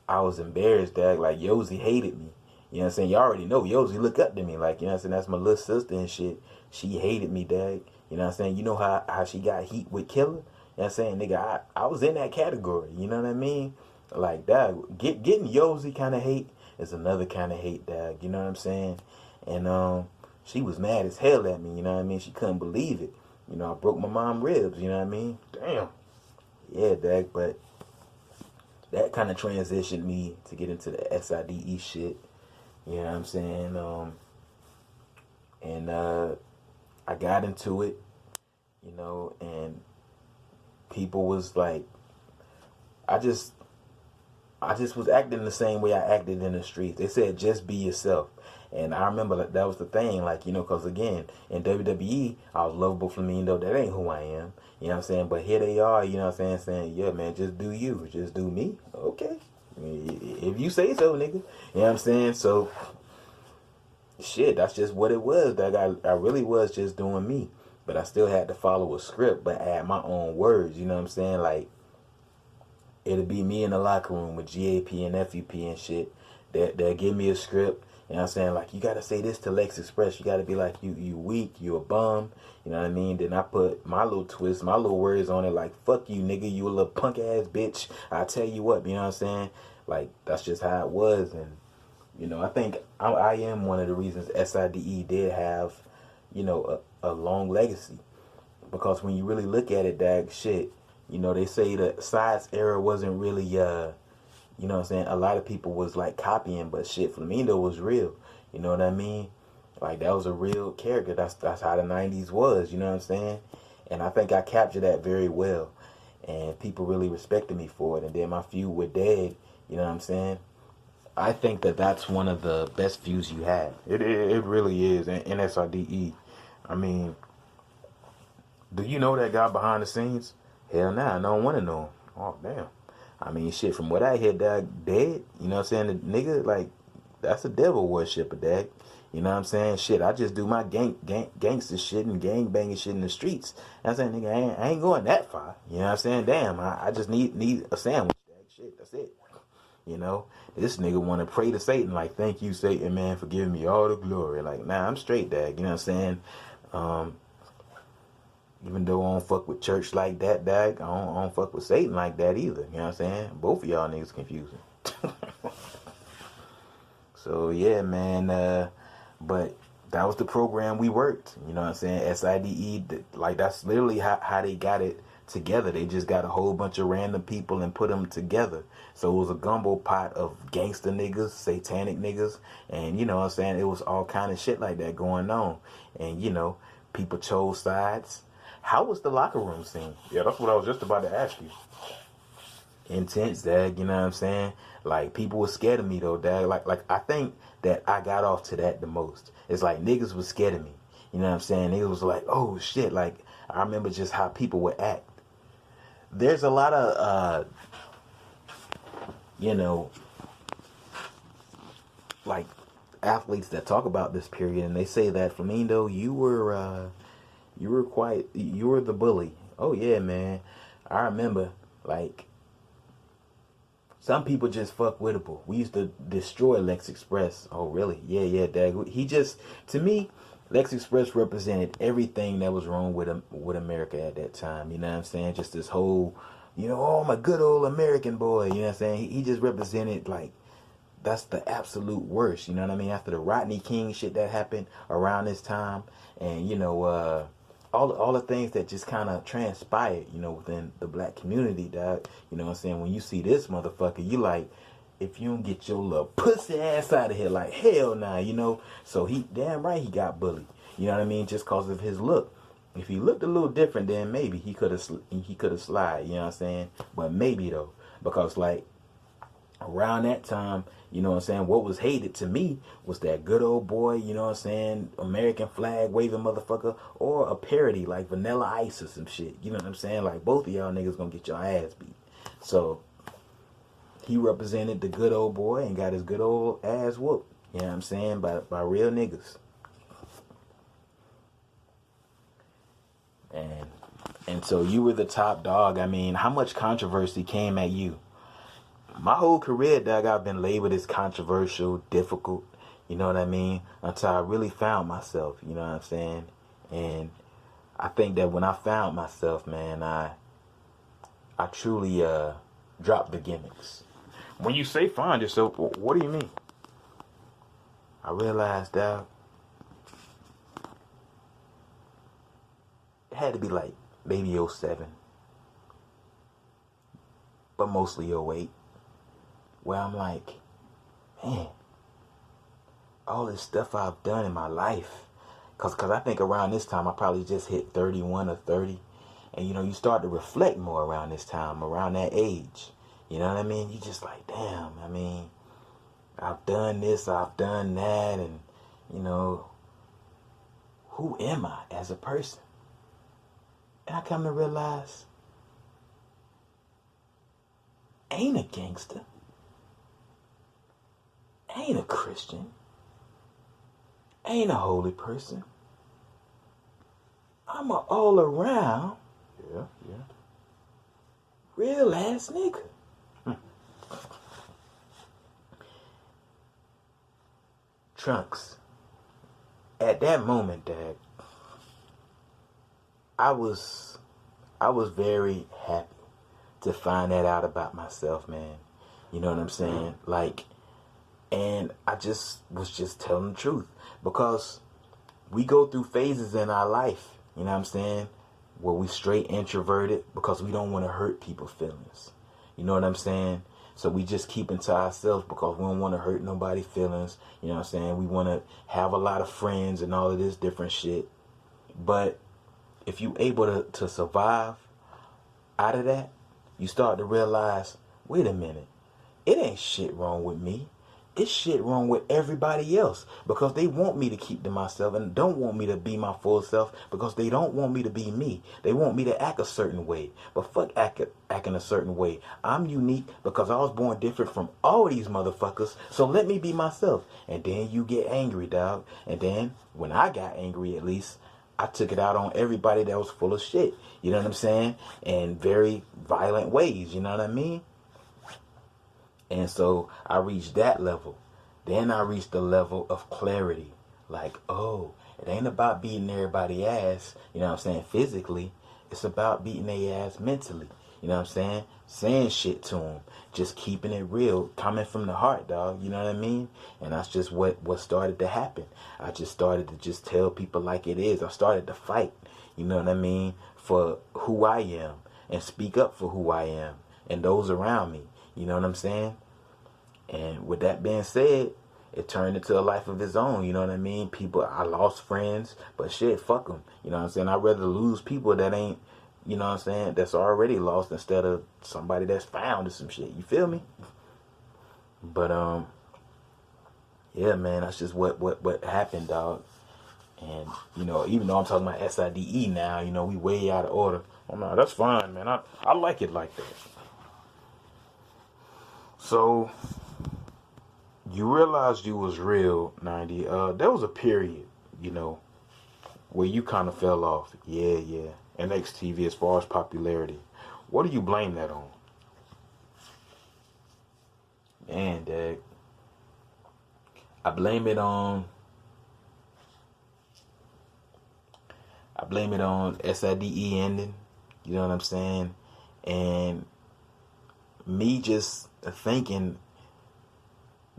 I was embarrassed, Dad. Like, Yosie hated me. You know what I'm saying? You already know Yosie look up to me. Like, you know what I'm saying? That's my little sister and shit. She hated me, Dad. You know what I'm saying? You know how she got heat with Killer? You know what I'm saying? Nigga, I was in that category. You know what I mean? Like, Dad, getting Yosie kind of hate is another kind of hate, Dad. You know what I'm saying? And she was mad as hell at me. You know what I mean? She couldn't believe it. You know, I broke my mom's ribs. You know what I mean? Damn. Yeah, Dad, but that kind of transitioned me to get into the SIDE shit. You know what I'm saying? And I got into it, you know, and people was like, I I just was acting the same way I acted in the streets. They said just be yourself. And I remember that was the thing, like, because again, in WWE, I was lovable Flamingo. That ain't who I am. You know what I'm saying? But here they are, you know what I'm saying, yeah, man, just do you. Just do me. Okay. If you say so, nigga. You know what I'm saying? So, shit, that's just what it was. That I really was just doing me. But I still had to follow a script, but add my own words. You know what I'm saying? Like, it'll be me in the locker room with GAP and FUP and shit. They'll give me a script. You know what I'm saying? Like, you got to say this to Lex Express. You got to be like, you weak, you a bum. You know what I mean? Then I put my little twist, my little words on it, like, fuck you, nigga. You a little punk ass bitch. I tell you what, you know what I'm saying? Like, that's just how it was. And, I think I am one of the reasons SIDE did have, a long legacy. Because when you really look at it, dag, shit, they say the sides era wasn't really, you know what I'm saying? A lot of people was like copying, but shit, Flamingo was real. You know what I mean? Like, that was a real character. That's how the 90s was, you know what I'm saying? And I think I captured that very well. And people really respected me for it. And then my feud with Dead, you know what I'm saying? I think that's one of the best feuds you have. It really is. And NSRDE. I mean, do you know that guy behind the scenes? Hell nah, I don't want to know him. Oh, damn. I mean, shit, from what I hear, Dead, you know what I'm saying? The nigga, like, that's a devil worshiper, Dag. You know what I'm saying? Shit, I just do my gangster shit and gang banging shit in the streets. I'm saying, nigga, I ain't going that far. You know what I'm saying? Damn, I just need a sandwich, Dag. Shit, that's it. This nigga want to pray to Satan, like, thank you, Satan, man, for giving me all the glory. Like, nah, I'm straight, Dag. You know what I'm saying? Even though I don't fuck with church like that, Dag, I don't fuck with Satan like that either. You know what I'm saying? Both of y'all niggas confusing. So, yeah, man. But that was the program we worked. You know what I'm saying? SIDE, like, that's literally how they got it together. They just got a whole bunch of random people and put them together. So it was a gumbo pot of gangster niggas, satanic niggas. And, you know what I'm saying? It was all kind of shit like that going on. And, people chose sides. How was the locker room scene? Yeah, that's what I was just about to ask you. Intense, Dag, you know what I'm saying? Like, people were scared of me, though, Dag. Like I think that I got off to that the most. It's like niggas was scared of me. You know what I'm saying? Niggas was like, oh, shit. Like, I remember just how people would act. There's a lot of, like, athletes that talk about this period, and they say that, Flamingo, you were the bully. Oh, yeah, man. I remember, like, some people just fuck wittable. We used to destroy Lex Express. Oh, really? Yeah, Dag. To me, Lex Express represented everything that was wrong with America at that time. You know what I'm saying? Just this whole, oh, my good old American boy. You know what I'm saying? He just represented, like, that's the absolute worst. You know what I mean? After the Rodney King shit that happened around this time. And, all the things that just kind of transpired, within the black community, dog. You know what I'm saying? When you see this motherfucker, you like, if you don't get your little pussy ass out of here, like, hell nah, So damn right he got bullied. You know what I mean? Just cause of his look. If he looked a little different, then maybe he could have slid. You know what I'm saying? But maybe though, because like around that time, you know what I'm saying, what was hated to me was that good old boy, you know what I'm saying, American flag waving motherfucker, or a parody like Vanilla Ice or some shit. You know what I'm saying? Like, both of y'all niggas gonna get your ass beat. So he represented the good old boy and got his good old ass whooped. You know what I'm saying? By real niggas. And so you were the top dog. I mean, how much controversy came at you? My whole career, dog, I've been labeled as controversial, difficult, you know what I mean? Until I really found myself, you know what I'm saying? And I think that when I found myself, man, I truly dropped the gimmicks. When you say find yourself, what do you mean? I realized, dog, it had to be like maybe 07, but mostly 08. Where I'm like, man, all this stuff I've done in my life. Cause I think around this time I probably just hit 31 or 30. And you start to reflect more around this time, around that age. You know what I mean? You just like, damn, I mean, I've done this, I've done that, and, you know, who am I as a person? And I come to realize, I ain't a gangster. I ain't a Christian. I ain't a holy person. I'm a all around, real ass nigga. Trunks. At that moment, Dad, I was very happy to find that out about myself, man. You know what I'm saying? Like, and I was just telling the truth, because we go through phases in our life, you know what I'm saying, where we straight introverted because we don't want to hurt people's feelings. You know what I'm saying? So we just keep it to ourselves because we don't want to hurt nobody's feelings. You know what I'm saying? We want to have a lot of friends and all of this different shit. But if you able to survive out of that, you start to realize, wait a minute, it ain't shit wrong with me. It's shit wrong with everybody else, because they want me to keep to myself and don't want me to be my full self, because they don't want me to be me. They want me to act a certain way. But fuck acting a certain way. I'm unique because I was born different from all these motherfuckers. So let me be myself. And then you get angry, dog. And then when I got angry, at least, I took it out on everybody that was full of shit. You know what I'm saying? In very violent ways. You know what I mean? And so I reached that level. Then I reached the level of clarity. Like, oh, it ain't about beating everybody's ass, you know what I'm saying, physically. It's about beating their ass mentally. You know what I'm saying? Saying shit to them. Just keeping it real. Coming from the heart, dog. You know what I mean? And that's just what started to happen. I just started to just tell people like it is. I started to fight, you know what I mean, for who I am. And speak up for who I am. And those around me. You know what I'm saying? And with that being said, it turned into a life of its own. You know what I mean? I lost friends, but shit, fuck them. You know what I'm saying? I'd rather lose people that ain't, you know what I'm saying, that's already lost, instead of somebody that's found or some shit. You feel me? But, yeah, man, that's just what happened, dog. And, you know, even though I'm talking about SIDE now, you know, we way out of order. Oh, no, that's fine, man. I like it like that. So, you realized you was real, 90. There was a period, you know, where you kind of fell off. Yeah. NXTV, as far as popularity. What do you blame that on? Man, Dad. I blame it on SIDE ending. You know what I'm saying? And me just thinking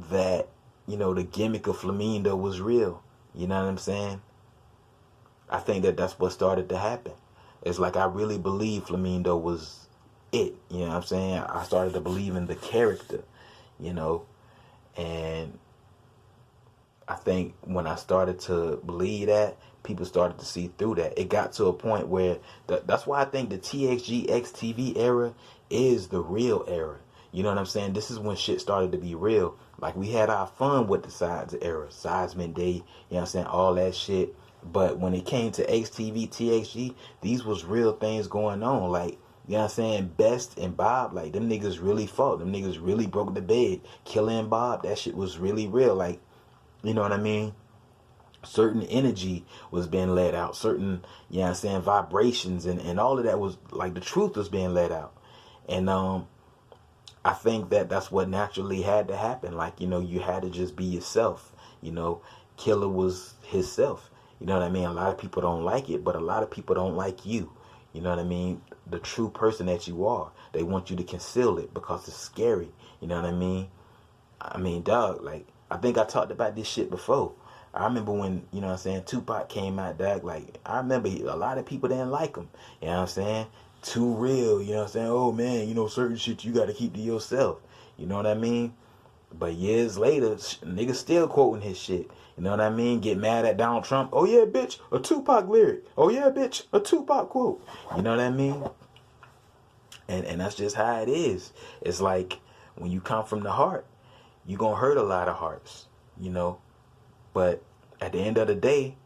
that, you know, the gimmick of Flamindo was real. You know what I'm saying? I think that's what started to happen. It's like I really believe Flamindo was it. You know what I'm saying? I started to believe in the character, you know. And I think when I started to believe that, people started to see through that. It got to a point where that's why I think the TXG XTV era is the real era. You know what I'm saying? This is when shit started to be real. Like, we had our fun with the Sides era, Sidemen Day, you know what I'm saying, all that shit. But when it came to XTV, TXG, these was real things going on. Like, you know what I'm saying, Best and Bob, like, them niggas really fought. Them niggas really broke the bed. Killing Bob, that shit was really real. Like, you know what I mean? Certain energy was being let out. Certain, you know what I'm saying, vibrations and all of that was, like, the truth was being let out. And, I think that's what naturally had to happen. Like, you know, you had to just be yourself. You know, Killer was himself. You know what I mean? A lot of people don't like it, but a lot of people don't like you. You know what I mean? The true person that you are. They want you to conceal it because it's scary. You know what I mean? I mean, dog, like, I think I talked about this shit before. I remember when, you know what I'm saying, Tupac came out, dog, like, I remember a lot of people didn't like him. You know what I'm saying? Too real, you know what I'm saying? Oh, man, you know, certain shit you got to keep to yourself. You know what I mean? But years later, niggas still quoting his shit. You know what I mean? Get mad at Donald Trump. Oh, yeah, bitch, a Tupac lyric. Oh, yeah, bitch, a Tupac quote. You know what I mean? And that's just how it is. It's like when you come from the heart, you're going to hurt a lot of hearts, you know. But at the end of the day,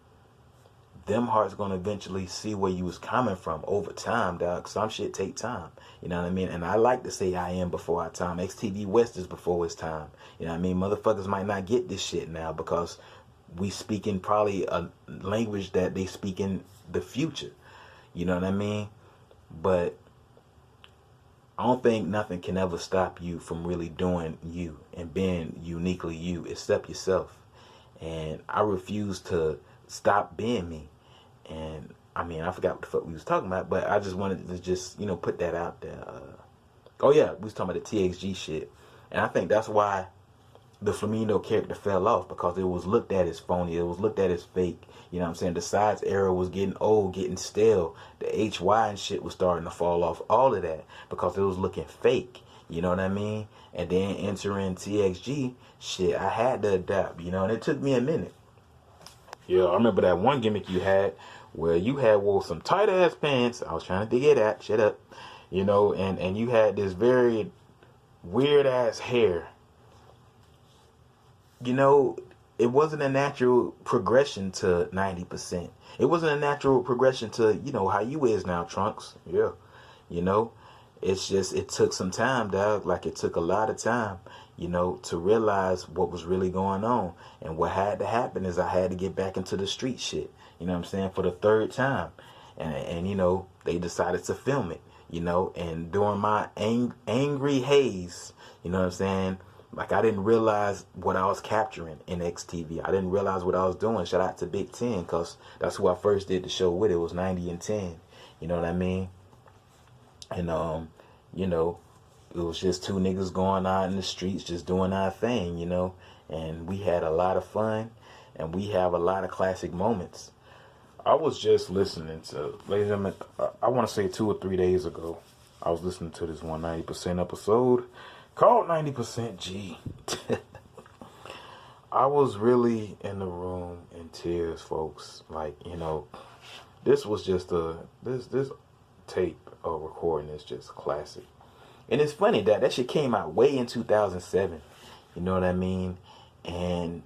them hearts going to eventually see where you was coming from over time, dog. Some shit take time, you know what I mean? And I like to say I am before our time. XTV West is before its time, you know what I mean? Motherfuckers might not get this shit now because we speaking probably a language that they speak in the future, you know what I mean? But I don't think nothing can ever stop you from really doing you and being uniquely you, except yourself. And I refuse to stop being me. And I mean, I forgot what the fuck we was talking about, but I just wanted to just, you know, put that out there. Oh yeah, we was talking about the TXG shit. And I think that's why the Flamingo character fell off, because it was looked at as phony. It was looked at as fake. You know what I'm saying? The sides era was getting old, getting stale. The HY and shit was starting to fall off. All of that because it was looking fake. You know what I mean? And then entering TXG, shit, I had to adapt, you know, and it took me a minute. Yeah, I remember that one gimmick you had where you had wore some tight ass pants. I was trying to dig it at. Shut up. You know, and you had this very weird ass hair. You know, it wasn't a natural progression to 90%. It wasn't a natural progression to, you know, how you is now, Trunks. Yeah. You know, it's just, it took some time, dog. Like, it took a lot of time, you know, to realize what was really going on. And what had to happen is I had to get back into the street shit, you know what I'm saying, for the third time. And you know, they decided to film it, you know, and during my angry haze, you know what I'm saying, like, I didn't realize what I was capturing in XTV. I didn't realize what I was doing. Shout out to Big Ten, because that's who I first did the show with. It was 90 and 10. You know what I mean? And, you know, it was just two niggas going out in the streets, just doing our thing, you know. And we had a lot of fun, and we have a lot of classic moments. I was just listening to, ladies and gentlemen, I want to say 2 or 3 days ago, I was listening to this 190% episode called 90% G. I was really in the room in tears, folks. Like, you know, this was just this tape of recording is just classic. And it's funny that shit came out way in 2007. You know what I mean? And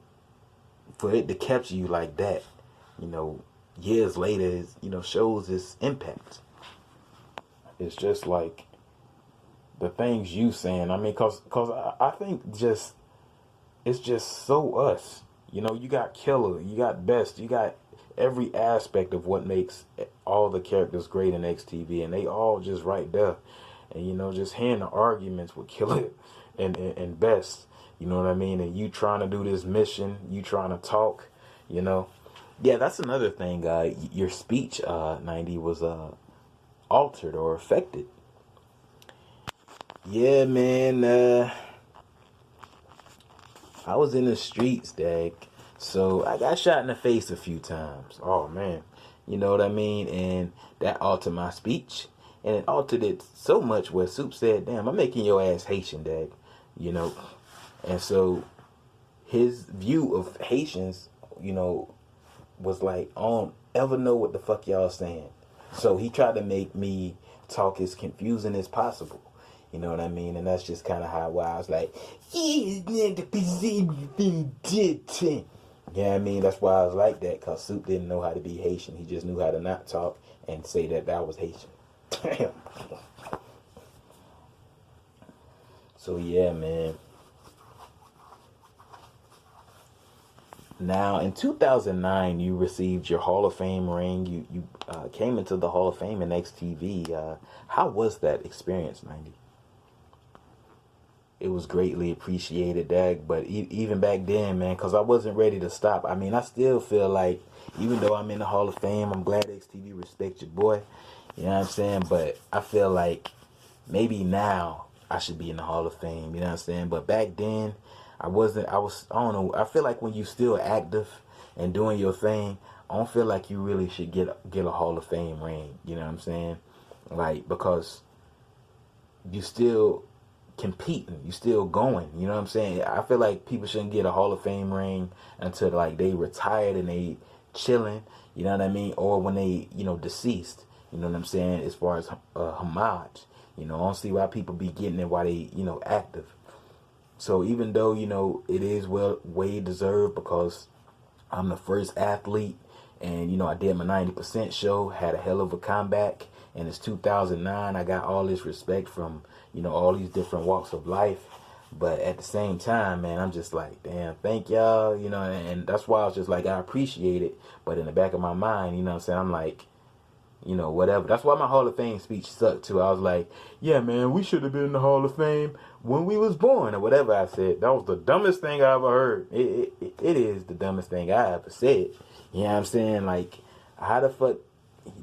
for it to capture you like that, you know, years later, you know, shows its impact. It's just like the things you saying. I mean, cause I think just, it's just so us. You know, you got Killer, you got Best, you got every aspect of what makes all the characters great in XTV, and they all just right there. And, you know, just hearing the arguments with Killer and Best, you know what I mean? And you trying to do this mission, you trying to talk, you know. Yeah, that's another thing. Your speech, 90, was altered or affected. Yeah, man. I was in the streets, dag. So I got shot in the face a few times. Oh, man. You know what I mean? And that altered my speech. And it altered it so much where Soup said, damn, I'm making your ass Haitian, dag. You know? And so his view of Haitians, you know, was like, I don't ever know what the fuck y'all saying. So he tried to make me talk as confusing as possible. You know what I mean? And that's just kind of how I was like, yeah, I mean? That's why I was like that, because Soup didn't know how to be Haitian. He just knew how to not talk and say that was Haitian. Damn. So, yeah, man. Now, in 2009, you received your Hall of Fame ring. You came into the Hall of Fame in XTV. How was that experience, 90? It was greatly appreciated, Dag. But even back then, man, because I wasn't ready to stop. I mean, I still feel like, even though I'm in the Hall of Fame, I'm glad XTV respects your boy. You know what I'm saying? But I feel like maybe now I should be in the Hall of Fame. You know what I'm saying? But back then, I don't know. I feel like when you still active and doing your thing, I don't feel like you really should get a Hall of Fame ring. You know what I'm saying? Like, because you still competing, you still going. You know what I'm saying? I feel like people shouldn't get a Hall of Fame ring until like they retired and they chilling. You know what I mean? Or when they, you know, deceased. You know what I'm saying? As far as homage. You know, I don't see why people be getting it while they, you know, active. So even though, you know, it is way deserved because I'm the first athlete and, you know, I did my 90% show, had a hell of a comeback, and it's 2009. I got all this respect from, you know, all these different walks of life. But at the same time, man, I'm just like, damn, thank y'all, you know, and that's why I was just like, I appreciate it. But in the back of my mind, you know what I'm saying, I'm like, you know, whatever. That's why my Hall of Fame speech sucked too. I was like, yeah, man, we should have been in the Hall of Fame when we was born or whatever I said. That was the dumbest thing I ever heard. It is the dumbest thing I ever said. You know what I'm saying? Like, how the fuck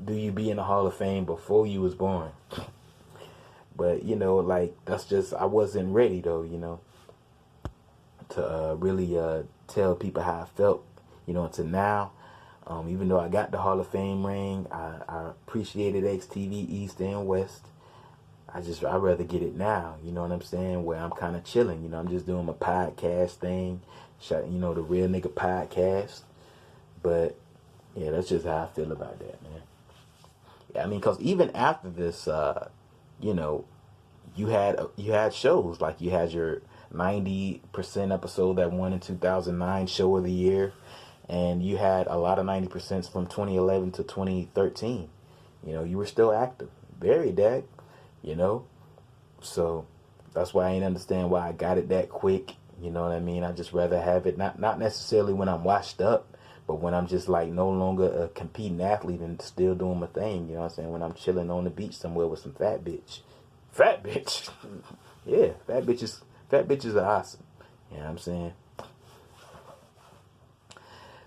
do you be in the Hall of Fame before you was born? But, you know, like, that's just, I wasn't ready, though, you know, to really tell people how I felt, you know, until now. Even though I got the Hall of Fame ring, I appreciated XTV East and West. I'd rather get it now, you know what I'm saying, where I'm kind of chilling, you know, I'm just doing my podcast thing, you know, the Real Nigga Podcast. But, yeah, that's just how I feel about that, man. Yeah, I mean, because even after this, you know, you had shows, like you had your 90% episode that won in 2009 show of the year, and you had a lot of 90% from 2011 to 2013. You know, you were still active, very dag, you know. So that's why I ain't understand why I got it that quick. You know what I mean? I just rather have it not necessarily when I'm washed up, but when I'm just like no longer a competing athlete and still doing my thing. You know what I'm saying? When I'm chilling on the beach somewhere with some fat bitch. Fat bitch. Yeah, fat bitches are awesome. You know what I'm saying?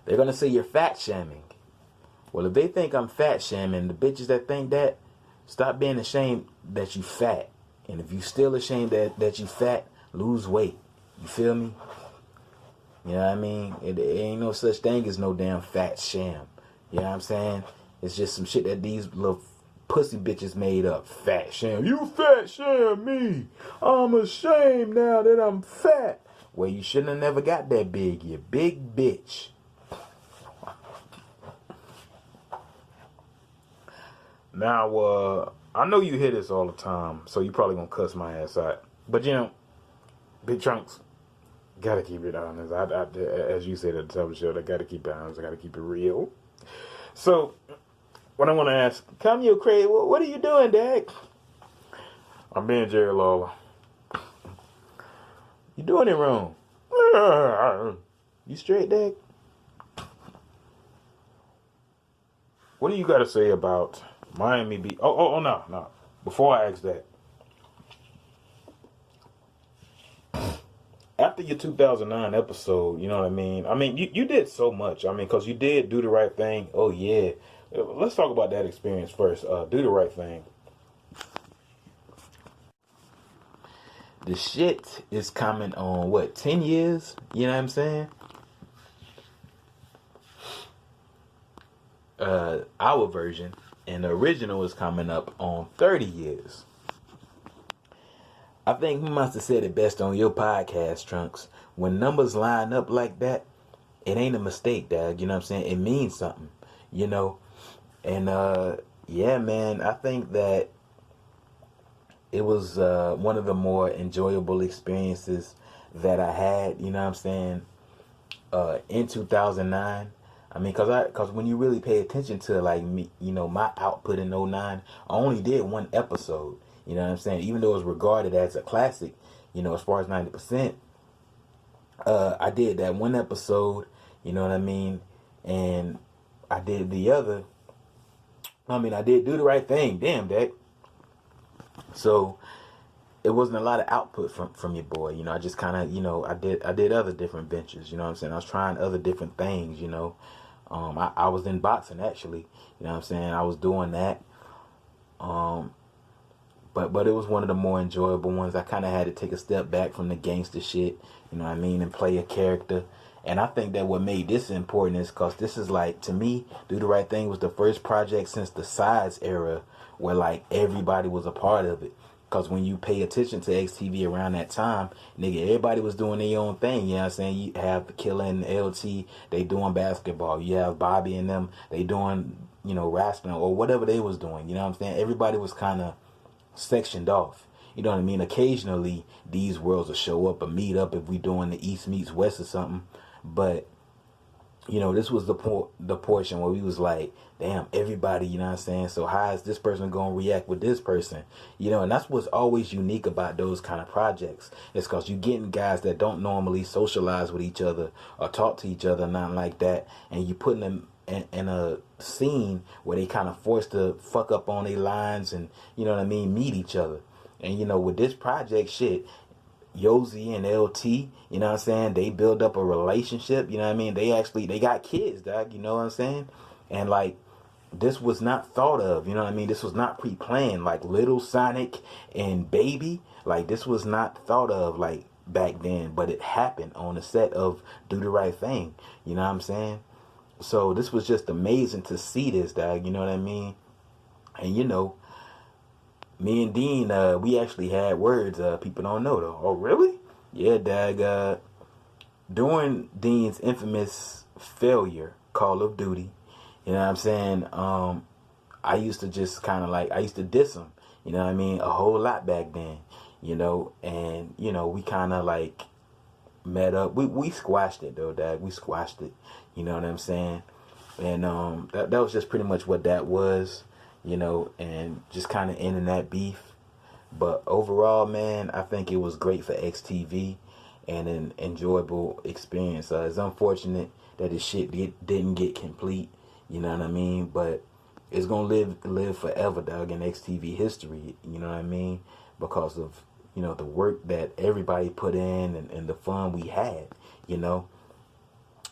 They're going to say you're fat shaming. Well, if they think I'm fat shaming, the bitches that think that, stop being ashamed that you fat. And if you still ashamed that you fat, lose weight. You feel me? You know what I mean? It ain't no such thing as no damn fat sham. You know what I'm saying? It's just some shit that these little pussy bitches made up. Fat sham. You fat sham me. I'm ashamed now that I'm fat. Well, you shouldn't have never got that big, you big bitch. Now, I know you hear this all the time, so you probably gonna cuss my ass out. But, you know, Big Trunks, gotta keep it honest. As you said at the top of the show, I gotta keep it honest. I gotta keep it real. So, what I want to ask, Kanye Craig, what are you doing, Dad? I'm being Jerry Lawler. You doing it wrong. You straight, Dad? What do you got to say about Miami Beach? Oh, no. Before I ask that, after your 2009 episode, you know what I mean? I mean, you did so much. I mean, because you did Do the Right Thing. Oh, yeah. Let's talk about that experience first. Do the Right Thing. The shit is coming on, what, 10 years? You know what I'm saying? Our version. And the original is coming up on 30 years. I think we must have said it best on your podcast, Trunks. When numbers line up like that, it ain't a mistake, dad. You know what I'm saying? It means something, you know? And, yeah, man, I think that it was one of the more enjoyable experiences that I had, you know what I'm saying, in 2009. I mean, cause when you really pay attention to, like, me, you know, my output in '09, I only did one episode, you know what I'm saying? Even though it was regarded as a classic, you know, as far as 90%, I did that one episode, you know what I mean? And I did the other. I mean, I did Do the Right Thing. Damn, Dad. So it wasn't a lot of output from your boy. You know, I just kind of, you know, I did other different ventures. You know what I'm saying? I was trying other different things, you know. I was in boxing, actually. You know what I'm saying? I was doing that. But it was one of the more enjoyable ones. I kind of had to take a step back from the gangster shit, you know what I mean, and play a character. And I think that what made this important is because this is like, to me, Do the Right Thing was the first project since the Sides era where, like, everybody was a part of it. Because when you pay attention to XTV around that time, nigga, everybody was doing their own thing. You know what I'm saying? You have the Killer and LT, they doing basketball. You have Bobby and them, they doing, you know, wrestling or whatever they was doing. You know what I'm saying? Everybody was kind of sectioned off. You know what I mean? Occasionally, these worlds will show up or meet up if we doing the East meets West or something. But you know, this was the portion where we was like, damn, everybody, you know what I'm saying? So how is this person going to react with this person? You know, and that's what's always unique about those kind of projects. It's because you getting guys that don't normally socialize with each other or talk to each other, nothing like that. And you putting them in a scene where they kind of forced to fuck up on their lines and, you know what I mean, meet each other. And, you know, with this project, shit, Yosi and LT, you know what I'm saying? They build up a relationship, you know what I mean? They got kids, dog, you know what I'm saying? And like, this was not thought of, you know what I mean? This was not pre-planned. Like Little Sonic and Baby, like this was not thought of like back then, but it happened on the set of Do the Right Thing, you know what I'm saying? So this was just amazing to see this, dog, you know what I mean? And you know, me and Dean, we actually had words. People don't know though. Oh, really? Yeah, Dag. During Dean's infamous failure, Call of Duty, you know what I'm saying? I used to just kind of like, I used to diss him, you know what I mean? A whole lot back then, you know, and, you know, we kind of like met up. We squashed it though, Dag. We squashed it, you know what I'm saying? And that was just pretty much what that was, you know, and just kind of ending that beef. But overall, man, I think it was great for XTV and an enjoyable experience. It's unfortunate that this shit didn't get complete, you know what I mean? But it's gonna live forever, dog, in XTV history, you know what I mean? Because of, you know, the work that everybody put in and the fun we had, you know?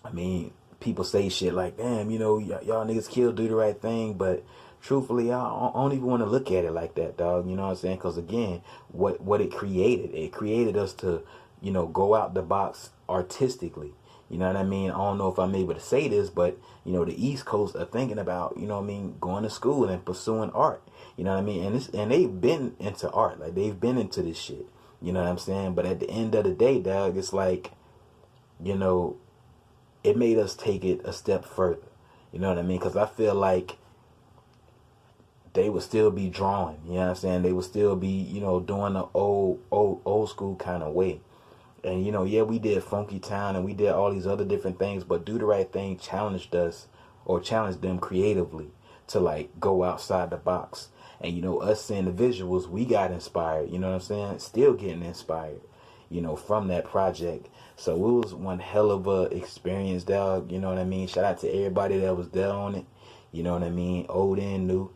I mean, people say shit like, damn, you know, y'all niggas killed Do the Right Thing, but truthfully, I don't even want to look at it like that, dog. You know what I'm saying? Because again, what it created us to, you know, go out the box artistically. You know what I mean? I don't know if I'm able to say this, but you know, the East Coast are thinking about, you know what I mean, going to school and pursuing art. You know what I mean? And they've been into art, like they've been into this shit. You know what I'm saying? But at the end of the day, dog, it's like, you know, it made us take it a step further. You know what I mean? Because I feel like they would still be drawing, you know what I'm saying? They would still be, you know, doing the old school kind of way. And, you know, yeah, we did Funky Town and we did all these other different things, but Do the Right Thing challenged us or challenged them creatively to like go outside the box. And, you know, us seeing the visuals, we got inspired, you know what I'm saying? Still getting inspired, you know, from that project. So it was one hell of a experience, dog, you know what I mean? Shout out to everybody that was there on it, you know what I mean? Old and new.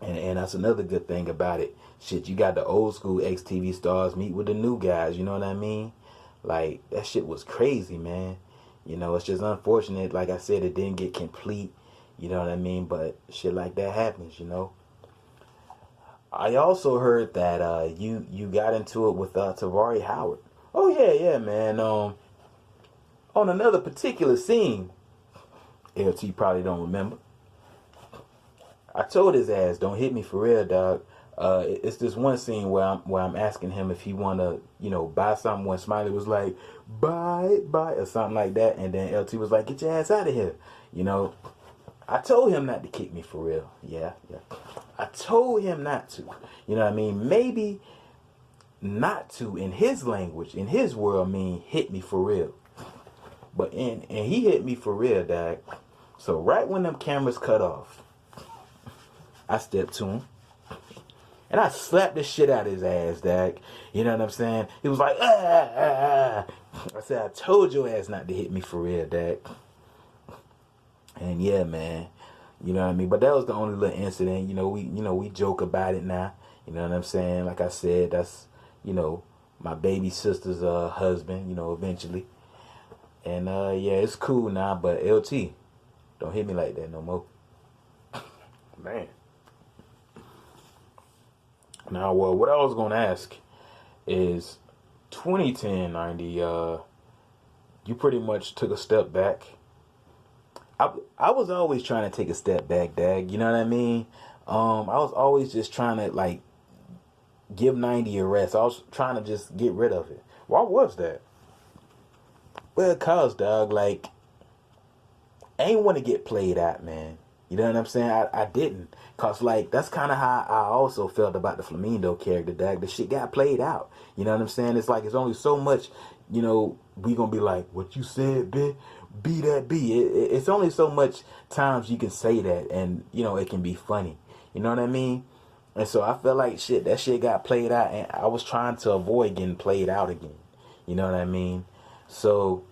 And that's another good thing about it. Shit, you got the old school XTV stars meet with the new guys, you know what I mean? Like, that shit was crazy, man. You know, it's just unfortunate, like I said, it didn't get complete, you know what I mean? But shit like that happens, you know? I also heard that you got into it with Tavari Howard. Oh, yeah, man. On another particular scene, LT probably don't remember. I told his ass, don't hit me for real, dog. It's this one scene where I'm asking him if he wanna, you know, buy something when Smiley was like, buy, or something like that, and then LT was like, get your ass out of here. You know, I told him not to kick me for real. Yeah. I told him not to. You know what I mean? Maybe not to in his language, in his world, mean hit me for real. But and he hit me for real, dog. So right when them cameras cut off, I stepped to him and I slapped the shit out of his ass, dog. You know what I'm saying? He was like, ah. I said, I told your ass not to hit me for real, dog. And yeah, man. You know what I mean? But that was the only little incident. You know, we joke about it now. You know what I'm saying? Like I said, that's, you know, my baby sister's husband, you know, eventually. And yeah, it's cool now, but LT, don't hit me like that no more. Man. Now, well, what I was going to ask is 2010, 90, you pretty much took a step back. I was always trying to take a step back, Dag. You know what I mean? I was always just trying to, like, give 90 a rest. I was trying to just get rid of it. Why was that? Well, cause, dog, like, I ain't want to get played out, man. You know what I'm saying? I didn't. Cause like that's kind of how I also felt about the Flamingo character, Dag. The shit got played out. You know what I'm saying? It's like it's only so much, we gonna be like, what you said, bitch, be that be. It's only so much times you can say that, and it can be funny. You know what I mean? And so I felt like that shit got played out, and I was trying to avoid getting played out again. You know what I mean? So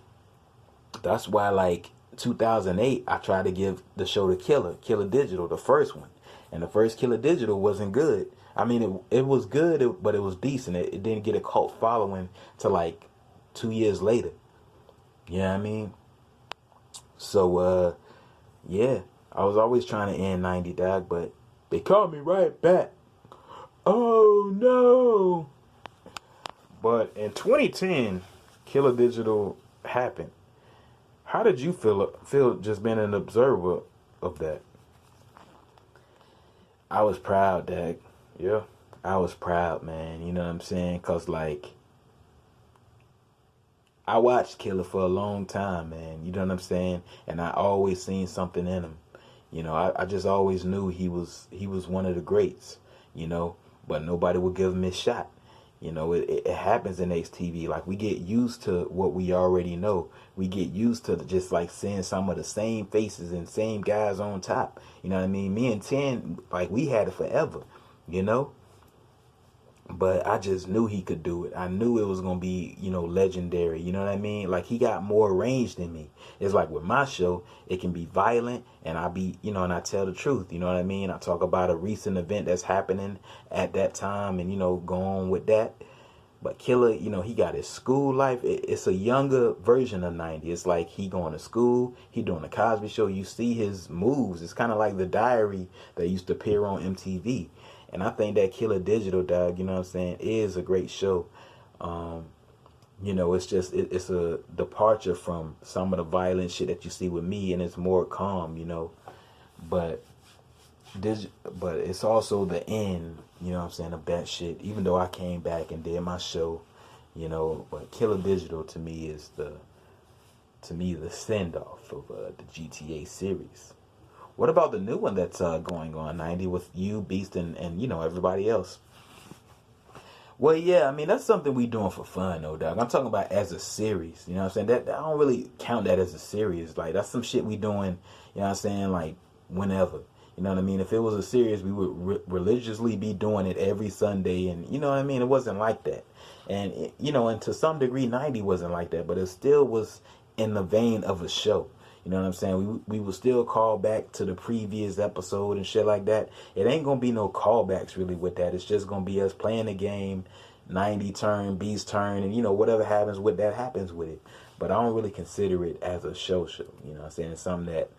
that's why, like 2008, I tried to give the show to Killer Digital, the first one, and the first Killer Digital wasn't good. I mean, it was good, but it was decent. It didn't get a cult following till like 2 years later. You know what I mean? So, yeah, I was always trying to end 90 Dog, but they called me right back. Oh no! But in 2010, Killer Digital happened. How did you feel just being an observer of that? I was proud, Dag. Yeah, I was proud, man. You know what I'm saying? Cause like I watched Killer for a long time, man. You know what I'm saying? And I always seen something in him. I just always knew he was one of the greats. But nobody would give him his shot. It happens in HTV. Like, we get used to what we already know. We get used to just like seeing some of the same faces and same guys on top. You know what I mean? Me and Ten, like, we had it forever, you know? But I just knew he could do it. I knew it was going to be, legendary. You know what I mean? Like, he got more range than me. It's like with my show, it can be violent and and I tell the truth. You know what I mean? I talk about a recent event that's happening at that time and, go on with that. But Killer, he got his school life. It's a younger version of 90. It's like he going to school. He doing the Cosby Show. You see his moves. It's kind of like The Diary that used to appear on MTV. And I think that Killer Digital, Dog, you know what I'm saying, is a great show. It's just, it's a departure from some of the violent shit that you see with me, and it's more calm, But it's also the end, you know what I'm saying, of that shit. Even though I came back and did my show, but Killer Digital to me is the send-off of the GTA series. What about the new one that's going on, 90, with you, Beast, and everybody else? Well, yeah, I mean, that's something we doing for fun, though, dog. I'm talking about as a series, you know what I'm saying? That I don't really count that as a series. Like, that's some shit we doing, you know what I'm saying, like, whenever. You know what I mean? If it was a series, we would religiously be doing it every Sunday, and you know what I mean? It wasn't like that. And, and to some degree, 90 wasn't like that, but it still was in the vein of a show. You know what I'm saying? We will still call back to the previous episode and shit like that. It ain't gonna be no callbacks really with that. It's just gonna be us playing the game, 90 turn, Beast turn, and whatever happens with that happens with it. But I don't really consider it as a show. You know what I'm saying? It's something that,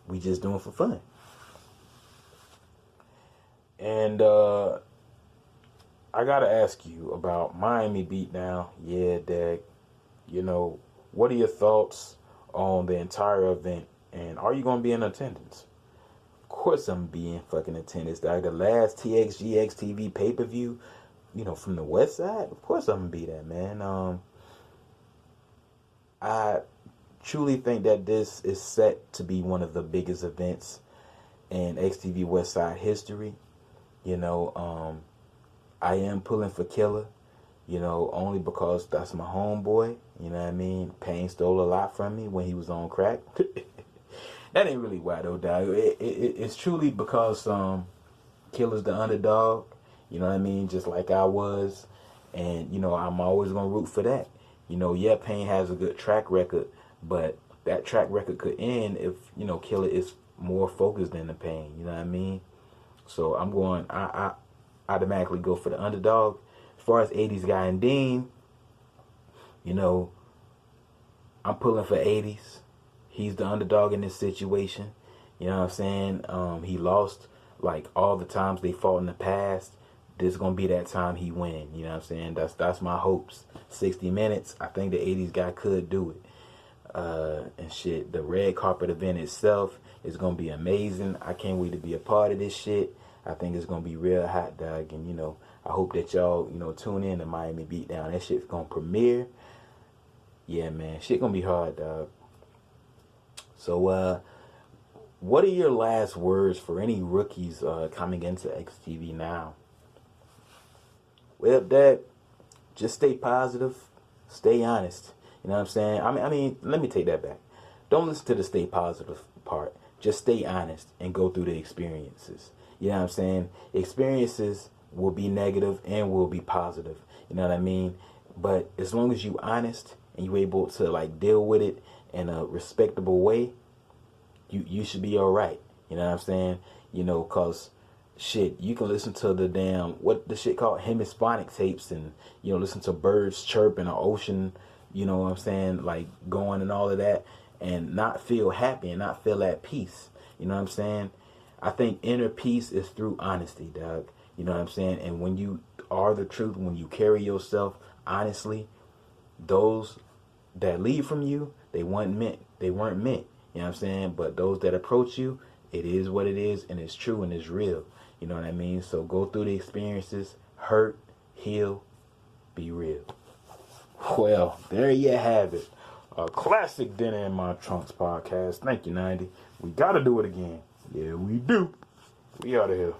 we just doing for fun. And I gotta ask you about Miami Beatdown. Yeah, Dag. What are your thoughts on the entire event, and are you gonna be in attendance? Of course I'm being fucking attendance. Like the last TXGX TV pay-per-view, from the West Side. Of course I'm gonna be there, man. I truly think that this is set to be one of the biggest events in XTV West Side history. I am pulling for Killer, only because that's my homeboy. You know what I mean? Pain stole a lot from me when he was on crack. That ain't really why though, dog. It's truly because Killer's the underdog. You know what I mean? Just like I was. And, I'm always going to root for that. Yeah, Pain has a good track record, but that track record could end if, Killer is more focused than the Pain. You know what I mean? So I automatically go for the underdog. As far as 80s Guy and Dean, I'm pulling for 80s. He's the underdog in this situation. You know what I'm saying? He lost like all the times they fought in the past. This is gonna be that time he win. You know what I'm saying? That's my hopes. 60 minutes. I think the 80s guy could do it. And shit. The red carpet event itself is gonna be amazing. I can't wait to be a part of this shit. I think it's gonna be real hot, dog. And I hope that y'all tune in to Miami Beatdown. That shit's gonna premiere. Yeah, man. Shit gonna be hard, dog. So what are your last words for any rookies coming into XTV now? Well, Dad, just stay positive, stay honest. You know what I'm saying? I mean, let me take that back. Don't listen to the stay positive part. Just stay honest and go through the experiences. You know what I'm saying? Experiences will be negative and will be positive. You know what I mean? But as long as you honest and you able to like deal with it in a respectable way, you should be all right. You know what I'm saying? You know, cause shit, you can listen to the damn what the shit called hemisphonic tapes, and you know, listen to birds chirp in the ocean. You know what I'm saying? Like going and all of that, and not feel happy and not feel at peace. You know what I'm saying? I think inner peace is through honesty, dog. You know what I'm saying? And when you are the truth, when you carry yourself honestly, those that leave from you, they weren't meant. They weren't meant. You know what I'm saying? But those that approach you, it is what it is, and it's true and it's real. You know what I mean? So go through the experiences, hurt, heal, be real. Well, there you have it. A classic Dinner in My Trunks podcast. Thank you, 90. We got to do it again. Yeah, we do. We out of here.